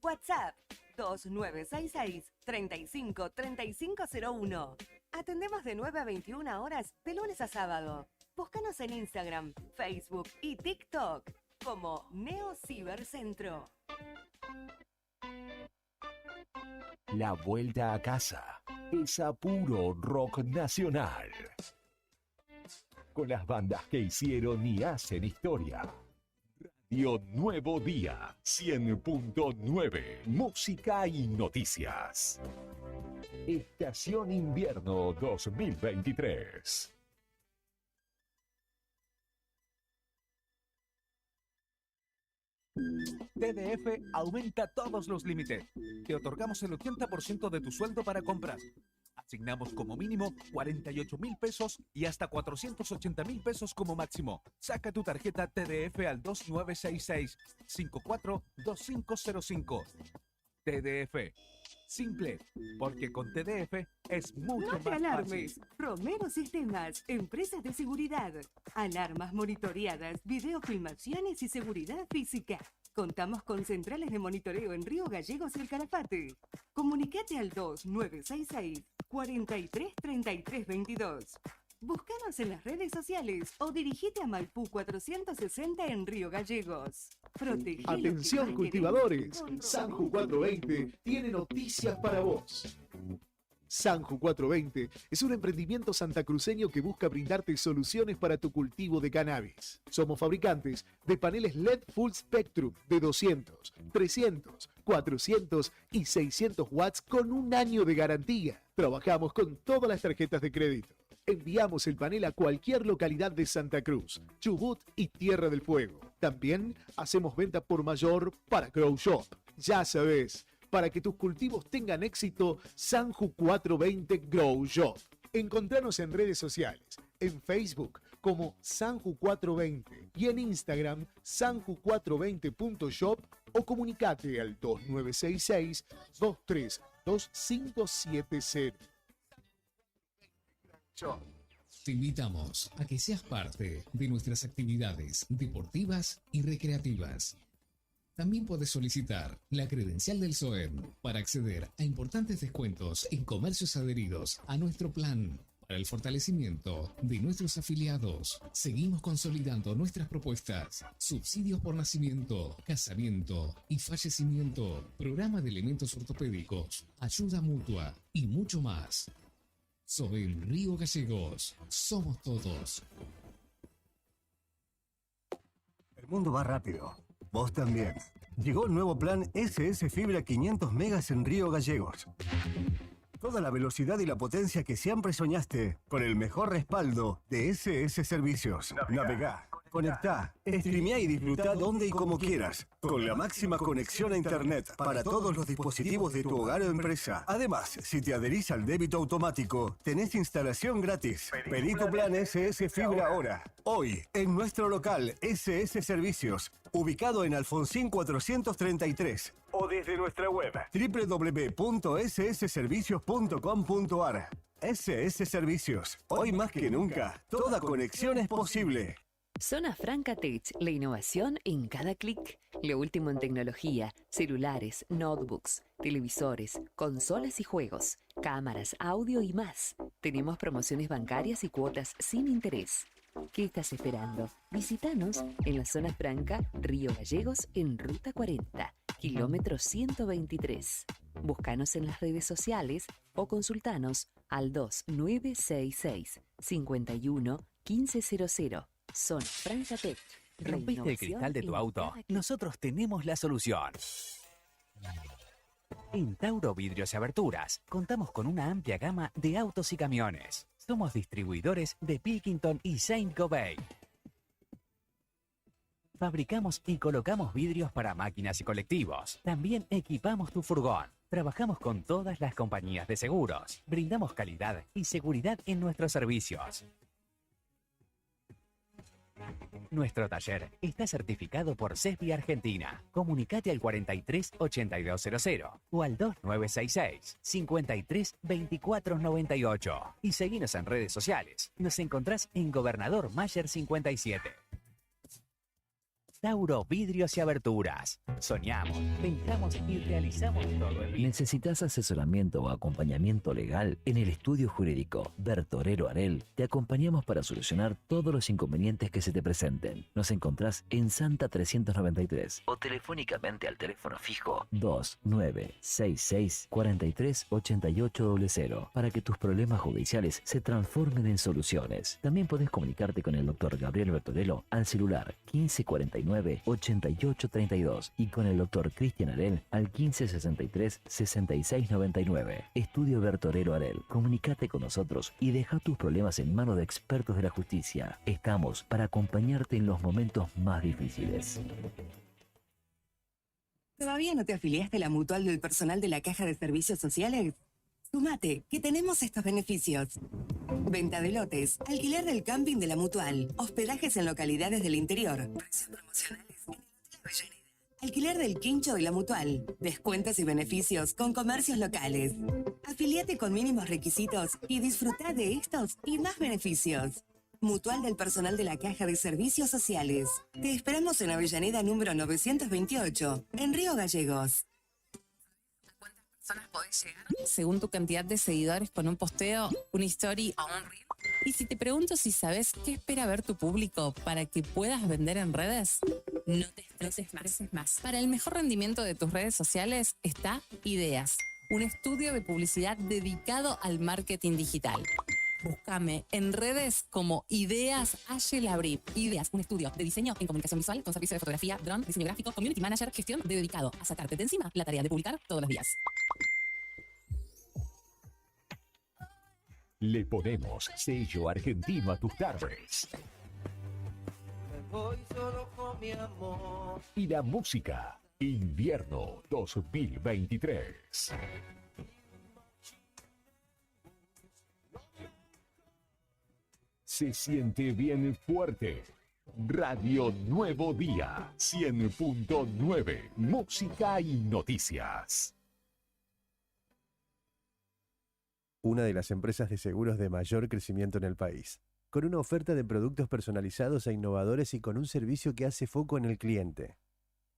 WhatsApp 2966-353501. Atendemos de 9 a 21 horas de lunes a sábado. Búscanos en Instagram, Facebook y TikTok como Neo Cibercentro. La vuelta a casa es a puro rock nacional. Con las bandas que hicieron y hacen historia. Radio Nuevo Día 100.9. Música y noticias. Estación Invierno 2023. TDF aumenta todos los límites. Te otorgamos el 80% de tu sueldo para compras. Asignamos como mínimo 48.000 pesos y hasta 480.000 pesos como máximo. Saca tu tarjeta TDF al 2966-542505. TDF. Simple, porque con TDF es mucho No te más alarmes. fácil. Romero Sistemas, empresas de seguridad. Alarmas monitoreadas, videofilmaciones y seguridad física. Contamos con centrales de monitoreo en Río Gallegos y El Calafate. Comunicate al 2966-433322. Búscanos en las redes sociales o dirigite a Maipú 460 en Río Gallegos. Protegé lo que Atención más cultivadores, querés con Sanju 420 tiene noticias para vos. Sanju 420 es un emprendimiento santacruceño que busca brindarte soluciones para tu cultivo de cannabis. Somos fabricantes de paneles LED Full Spectrum de 200, 300, 400 y 600 watts con un año de garantía. Trabajamos con todas las tarjetas de crédito. Enviamos el panel a cualquier localidad de Santa Cruz, Chubut y Tierra del Fuego. También hacemos venta por mayor para Grow Shop. Ya sabes, para que tus cultivos tengan éxito, Sanju 420 Grow Shop. Encontranos en redes sociales, en Facebook como Sanju 420 y en Instagram sanju420.shop o comunicate al 2966 232570. Te invitamos a que seas parte de nuestras actividades deportivas y recreativas. También puedes solicitar la credencial del SOEM para acceder a importantes descuentos en comercios adheridos a nuestro plan. Para el fortalecimiento de nuestros afiliados, seguimos consolidando nuestras propuestas: subsidios por nacimiento, casamiento y fallecimiento, programa de elementos ortopédicos, ayuda mutua y mucho más. SOEM Río Gallegos, somos todos. El mundo va rápido. Vos también. Llegó el nuevo plan SS Fibra 500 megas en Río Gallegos. Toda la velocidad y la potencia que siempre soñaste, con el mejor respaldo de SS Servicios. Navegá, conectá, streameá y disfrutá donde y como quieras, con la máxima conexión a Internet para todos los dispositivos de tu hogar o empresa. Además, si te adherís al débito automático, tenés instalación gratis. Pedí tu plan SS Fibra ahora. Hoy, en nuestro local SS Servicios, ubicado en Alfonsín 433. O desde nuestra web www.ssservicios.com.ar. SS Servicios. Hoy más que nunca, toda conexión es posible. Zona Franca Tech, la innovación en cada clic. Lo último en tecnología, celulares, notebooks, televisores, consolas y juegos, cámaras, audio y más. Tenemos promociones bancarias y cuotas sin interés. ¿Qué estás esperando? Visítanos en la Zona Franca, Río Gallegos, en Ruta 40, kilómetro 123. Búscanos en las redes sociales o consultanos al 2966 51 1500. Zona Franca Tech. ¿Rompiste el cristal de tu auto? Nosotros tenemos la solución. En Tauro Vidrios y Aberturas contamos con una amplia gama de autos y camiones. Somos distribuidores de Pilkington y Saint-Gobain. Fabricamos y colocamos vidrios para máquinas y colectivos. También equipamos tu furgón. Trabajamos con todas las compañías de seguros. Brindamos calidad y seguridad en nuestros servicios. Nuestro taller está certificado por CESBI Argentina. Comunicate al 43 8200 o al 2966 53 24 98 y seguinos en redes sociales. Nos encontrás en Gobernador Mayer 57. Tauro Vidrios y Aberturas. Soñamos, pensamos y realizamos todo el día. ¿Necesitas asesoramiento o acompañamiento legal? En el estudio jurídico Bertorero Arel te acompañamos para solucionar todos los inconvenientes que se te presenten. Nos encontrás en Santa 393 o telefónicamente al teléfono fijo 2966 43 8800 para que tus problemas judiciales se transformen en soluciones. También podés comunicarte con el doctor Gabriel Bertorello al celular 1549 8832 y con el doctor Cristian Arel al 1563 6699. Estudio Bertorero Arel. Comunicate con nosotros y deja tus problemas en manos de expertos de la justicia. Estamos para acompañarte en los momentos más difíciles. ¿Todavía no te afiliaste a la mutual del personal de la Caja de Servicios Sociales? Sumate, que tenemos estos beneficios. Venta de lotes, alquiler del camping de la mutual, hospedajes en localidades del interior, precios promocionales en el Hotel Avellaneda, alquiler del quincho de la mutual, descuentos y beneficios con comercios locales. Afiliate con mínimos requisitos y disfruta de estos y más beneficios. Mutual del personal de la Caja de Servicios Sociales. Te esperamos en Avellaneda número 928, en Río Gallegos. Personas podés llegar según tu cantidad de seguidores con un posteo, una story o un reel. Y si te pregunto si sabes qué espera ver tu público para que puedas vender en redes, no te estreses más. Para el mejor rendimiento de tus redes sociales está Ideas, un estudio de publicidad dedicado al marketing digital. Búscame en redes como Ideas Ayelabri. Ideas, un estudio de diseño en comunicación visual con servicio de fotografía, dron, diseño gráfico, community manager, gestión dedicado a sacarte de encima la tarea de publicar todos los días. Le ponemos sello argentino a tus tardes. Voy solo con mi amor. Y la música, invierno 2023. Se siente bien fuerte. Radio Nuevo Día 100.9. Música y noticias. Una de las empresas de seguros de mayor crecimiento en el país, con una oferta de productos personalizados e innovadores y con un servicio que hace foco en el cliente.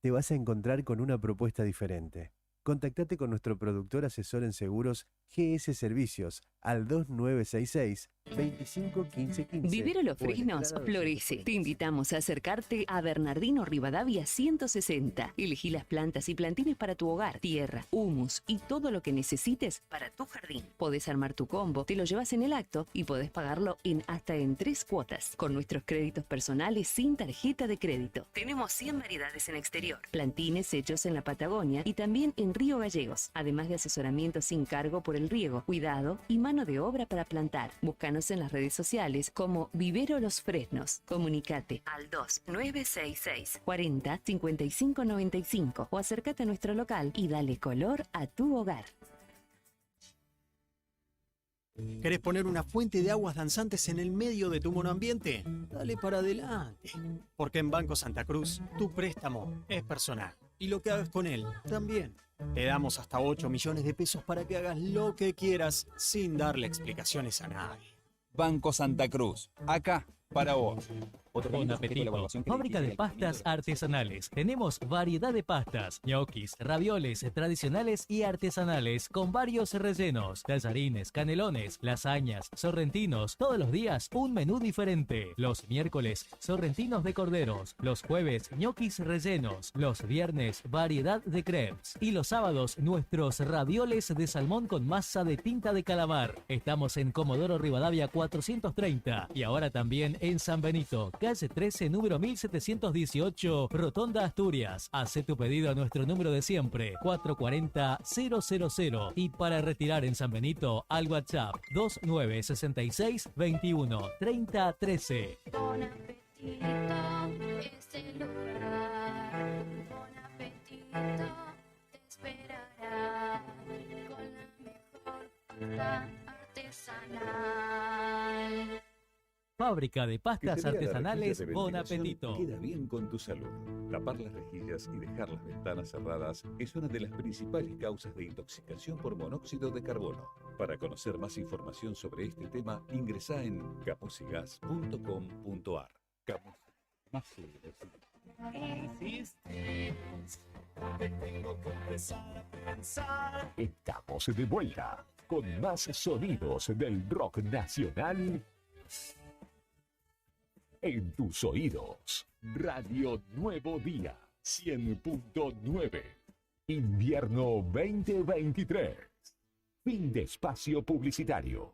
Te vas a encontrar con una propuesta diferente. Contactate con nuestro productor asesor en seguros GS Servicios al 2966 25 15 15. Vivero Los Fresnos florece. Te invitamos a acercarte a Bernardino Rivadavia 160. Elegí las plantas y plantines para tu hogar, tierra, humus y todo lo que necesites para tu jardín. Podés armar tu combo, te lo llevas en el acto y podés pagarlo hasta en 3 cuotas. Con nuestros créditos personales sin tarjeta de crédito. Tenemos 100 variedades en exterior. Plantines hechos en la Patagonia y también en Río Gallegos. Además de asesoramiento sin cargo por el riego, cuidado y mano de obra para plantar. Búscanos en las redes sociales como Vivero Los Fresnos. Comunicate al 2966 40 55 95 o acércate a nuestro local y dale color a tu hogar. ¿Querés poner una fuente de aguas danzantes en el medio de tu monoambiente? Dale para adelante. Porque en Banco Santa Cruz, tu préstamo es personal. Y lo que hagas con él, también. Te damos hasta 8 millones de pesos para que hagas lo que quieras sin darle explicaciones a nadie. Banco Santa Cruz, acá para vos. Bon apetito. Fábrica de pastas artesanales. Tenemos variedad de pastas, ñoquis, ravioles tradicionales y artesanales con varios rellenos, tallarines, canelones, lasañas, sorrentinos. Todos los días un menú diferente. Los miércoles sorrentinos de corderos, los jueves ñoquis rellenos, los viernes variedad de crepes y los sábados nuestros ravioles de salmón con masa de tinta de calamar. Estamos en Comodoro Rivadavia 430 y ahora también en San Benito, calle 13, número 1718, Rotonda Asturias. Hace tu pedido a nuestro número de siempre, 440-000. Y para retirar en San Benito, al WhatsApp 2966 21 30 13. Bon apetito es el lugar. Bon apetito te esperará con la mejor pasta artesanal. Fábrica de pastas Que te diga la artesanales rejilla de Bon ventilación Apetito. Queda bien con tu salud. Tapar las rejillas y dejar las ventanas cerradas es una de las principales causas de intoxicación por monóxido de carbono. Para conocer más información sobre este tema, ingresá en camusigas.com.ar. Camus. Más Estamos de vuelta con más sonidos del rock nacional en tus oídos. Radio Nuevo Día 100.9. Invierno 2023. Fin de espacio publicitario.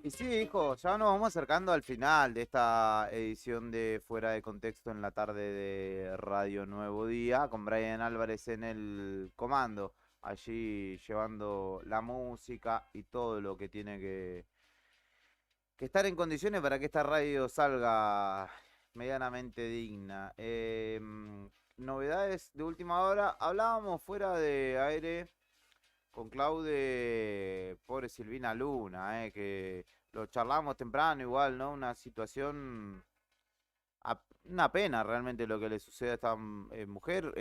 Y sí, hijo, ya nos vamos acercando al final de esta edición de Fuera de Contexto en la tarde de Radio Nuevo Día, con Brian Álvarez en el comando, allí llevando la música y todo lo que tiene que estar en condiciones para que esta radio salga medianamente digna. Novedades de última hora, hablábamos fuera de aire con Claude, pobre Silvina Luna, que lo charlamos temprano igual, ¿no? Una situación, una pena realmente lo que le sucede a esta mujer.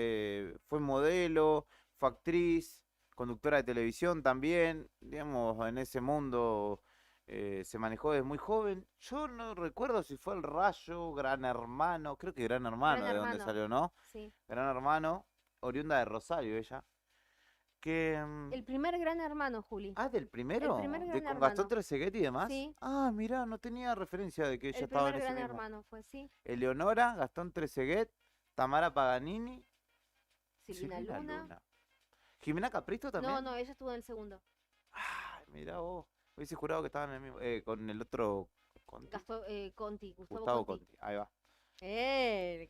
Fue modelo, fue actriz, conductora de televisión también, digamos, en ese mundo se manejó desde muy joven. Yo no recuerdo si fue El Rayo, Gran Hermano, creo que Gran Hermano, de donde salió, ¿no? Sí. Gran Hermano, oriunda de Rosario ella. Que, El primer Gran Hermano, Juli. Ah, ¿del primero? El primer Gran ¿Con Hermano. Gastón Trezeguet y demás? Sí. Ah, mirá, no tenía referencia de que ella El estaba en primer ese Gran mismo. Hermano fue, sí. Eleonora, Gastón Trezeguet, Tamara Paganini, Silvina Luna. ¿Jimena Capristo también? No, ella estuvo en el segundo. Ay, mirá vos. Hubiese jurado que estaban en el mismo, con el otro, Conti. Conti, Gustavo Conti. Ahí va.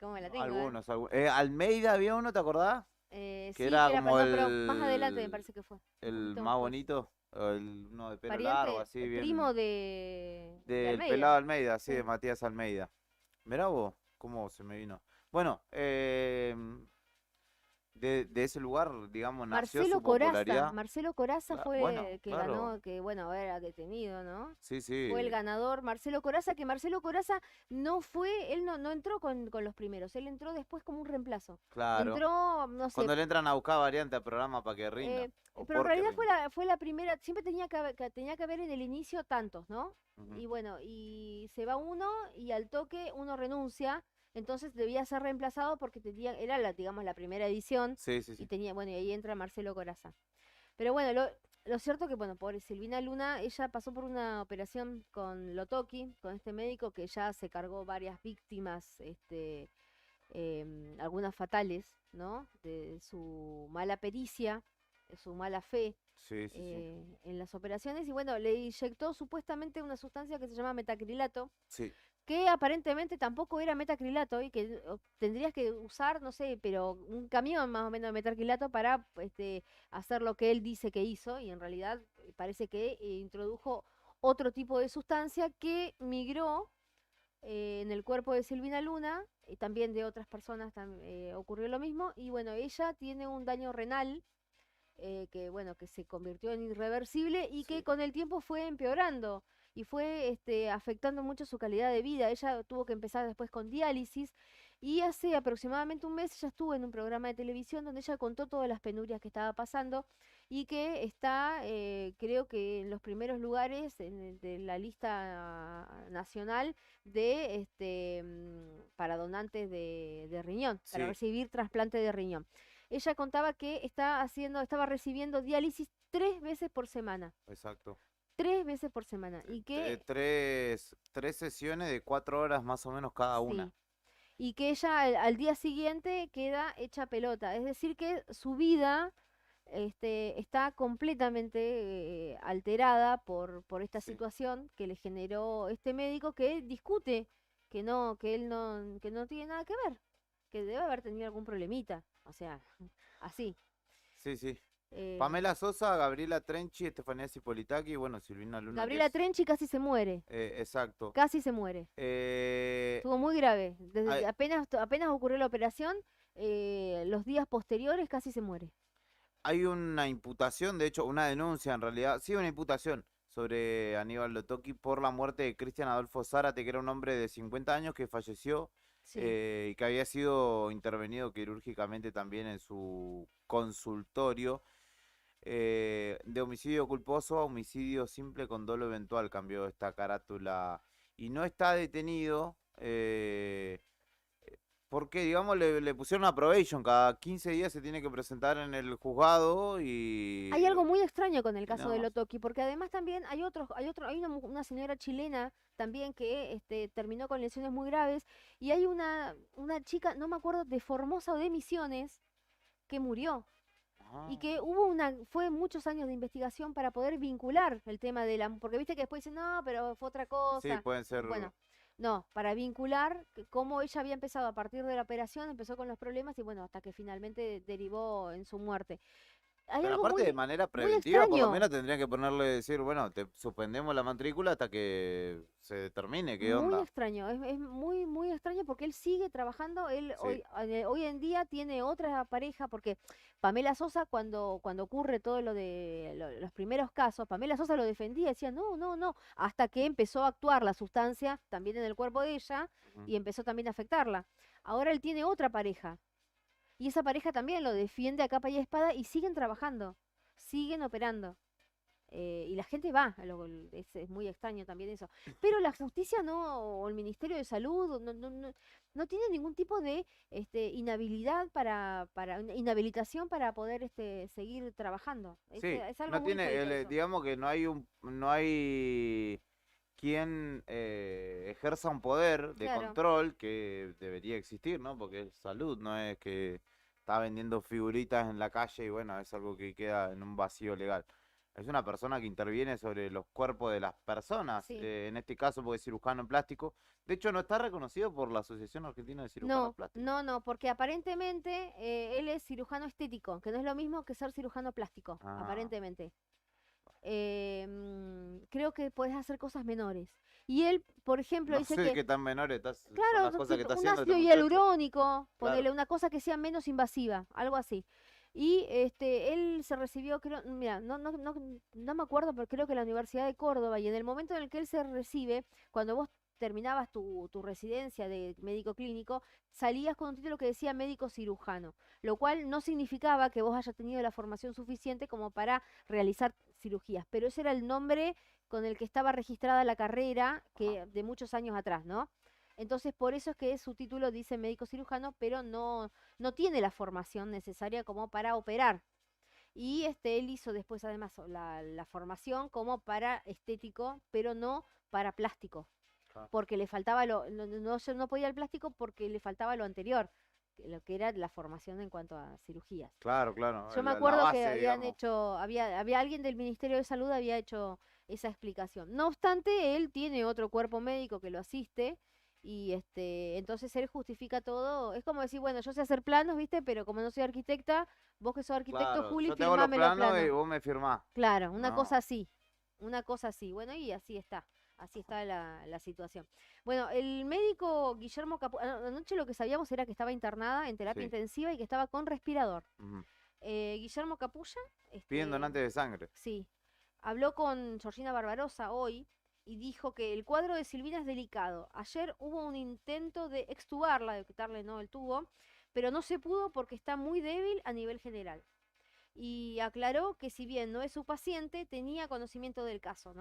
¿Cómo la tengo? Algunos. Almeida había uno, ¿te acordás? Que sí, era como como pero más adelante me parece que fue. El más bonito, uno de pelo Pariente, largo, así bien. primo de Del Almeida. pelado Almeida, sí, de Matías Almeida. Mirá vos, cómo se me vino. Bueno, de ese lugar, digamos, nació su popularidad. Marcelo Corazza fue bueno, que claro. ganó, que bueno, era detenido, ¿no? Sí, sí. Fue el ganador Marcelo Corazza, que Marcelo Corazza no fue, él no entró con los primeros, él entró después como un reemplazo. Claro. Entró, no sé. Cuando le entran a buscar variante al programa para que rinda. o Pero en porque realidad rinda. fue la primera, siempre tenía que haber en el inicio tantos, ¿no? Ujú. Y bueno, y se va uno y al toque uno renuncia, entonces debía ser reemplazado porque era digamos, la primera edición. Sí, sí, sí. Y tenía, bueno, y ahí entra Marcelo Corazza. Pero bueno, lo cierto que, bueno, pobre Silvina Luna, ella pasó por una operación con Lotoki, con este médico que ya se cargó varias víctimas, algunas fatales, ¿no? De su mala pericia, de su mala fe. Sí, sí, sí. En las operaciones, y bueno, le inyectó supuestamente una sustancia que se llama metacrilato, Sí. que aparentemente tampoco era metacrilato y que tendrías que usar, no sé, pero un camión más o menos de metacrilato para hacer lo que él dice que hizo, y en realidad parece que introdujo otro tipo de sustancia que migró en el cuerpo de Silvina Luna, y también de otras personas ocurrió lo mismo, y bueno, ella tiene un daño renal que bueno, que se convirtió en irreversible y que con el tiempo fue empeorando y fue afectando mucho su calidad de vida. Ella tuvo que empezar después con diálisis, y hace aproximadamente un mes ella estuvo en un programa de televisión donde ella contó todas las penurias que estaba pasando, y que está, creo que en los primeros lugares de la lista nacional de para donantes de riñón, para Sí. recibir trasplante de riñón. Ella contaba que estaba recibiendo diálisis 3 veces por semana. Exacto. 3 veces por semana. Y que, Tres sesiones de 4 horas más o menos cada una. sí, y que ella al día siguiente queda hecha pelota. Es decir, que su vida está completamente alterada por esta situación que le generó este médico, que discute que él no tiene nada que ver, que debe haber tenido algún problemita. O sea, así. Sí, sí. Eh, Pamela Sosa, Gabriela Trenchi, Estefanía Cipolitaki y bueno, Silvina Luna. que Gabriela es- Trenchi casi se muere. Exacto. Casi se muere. Estuvo muy grave. Desde apenas ocurrió la operación, los días posteriores casi se muere. Hay una imputación, de hecho, una denuncia en realidad, sí, una imputación sobre Aníbal Lotoki por la muerte de Cristian Adolfo Zárate, que era un hombre de 50 años que falleció y que había sido intervenido quirúrgicamente también en su consultorio. De homicidio culposo a homicidio simple con dolo eventual cambió esta carátula, y no está detenido Porque, digamos, le pusieron una probation, cada 15 días se tiene que presentar en el juzgado y... Hay algo muy extraño con el y caso nada de más. Lotoki, porque además también hay una señora chilena también que terminó con lesiones muy graves, y hay una chica, no me acuerdo, de Formosa o de Misiones, que murió. Y que fue muchos años de investigación para poder vincular el tema de porque viste que después dicen, no, pero fue otra Sí, cosa. pueden ser... Bueno, no, para vincular cómo ella había empezado a partir de la operación, empezó con los problemas y bueno, hasta que finalmente derivó en su muerte. Hay Pero algo aparte muy, de manera muy preventiva, por lo extraño, menos tendrían que ponerle, decir, bueno, te suspendemos la matrícula hasta que se determine qué muy onda. extraño, es muy, muy extraño porque él sigue trabajando, él Sí. hoy en día tiene otra pareja, porque Pamela Sosa, cuando ocurre todo lo de los primeros casos, Pamela Sosa lo defendía, decía, no, no, no, hasta que empezó a actuar la sustancia también en el cuerpo de ella y empezó también a afectarla. Ahora él tiene otra pareja y esa pareja también lo defiende a capa y espada y siguen trabajando, siguen operando. Y la gente va, es muy extraño también eso. Pero la justicia o el Ministerio de Salud no tiene ningún tipo de inhabilidad inhabilitación para poder seguir trabajando. Sí, Es algo no muy tiene, feito eso. digamos que no hay quien ejerza un poder de Claro. control que debería existir, ¿no? Porque es salud, no es que está vendiendo figuritas en la calle y bueno, es algo que queda en un vacío legal. Es una persona que interviene sobre los cuerpos de las personas, Sí. en este caso porque es cirujano en plástico. De hecho, no está reconocido por la Asociación Argentina de Cirujanos No, Plásticos. no, porque aparentemente él es cirujano estético, que no es lo mismo que ser cirujano plástico, Ah. aparentemente. Creo que puedes hacer cosas menores. Y él, por ejemplo, No dice sé que, qué tan menores son claro, las cosas que está un haciendo ácido este muchacho. hialurónico, ponerle Claro. una cosa que sea menos invasiva, algo así. Y él se recibió, creo, mira, no me acuerdo, pero creo que en la Universidad de Córdoba, y en el momento en el que él se recibe, cuando vos terminabas tu residencia de médico clínico, salías con un título que decía médico cirujano, lo cual no significaba que vos hayas tenido la formación suficiente como para realizar cirugías, pero ese era el nombre con el que estaba registrada la carrera de muchos años atrás, ¿no? Entonces, por eso es que su título dice médico cirujano, pero no tiene la formación necesaria como para operar. Y él hizo después además la formación como para estético, pero no para plástico, porque le faltaba no podía el plástico porque le faltaba lo anterior, lo que era la formación en cuanto a cirugías. Claro, claro. Yo me la acuerdo que base, habían digamos. hecho, había alguien del Ministerio de Salud había hecho esa explicación. No obstante, él tiene otro cuerpo médico que lo asiste y entonces él justifica todo. Es como decir, bueno, yo sé hacer planos, ¿viste? Pero como no soy arquitecta, vos que sos arquitecto, Claro, Juli, yo te hago los firmame los planos y planos. vos me firmás. Claro, una No. cosa así. Una cosa así. Bueno, y así está. Así está la situación. Bueno, el médico Guillermo Capulla, anoche lo que sabíamos era que estaba internada en terapia Sí. intensiva y que estaba con respirador. Ujú. Guillermo Capulla, Piden donantes de sangre. sí, habló con Georgina Barbarosa hoy y dijo que el cuadro de Silvina es delicado. Ayer hubo un intento de extubarla, de quitarle el tubo, pero no se pudo porque está muy débil a nivel general. Y aclaró que si bien no es su paciente, tenía conocimiento del caso, ¿no?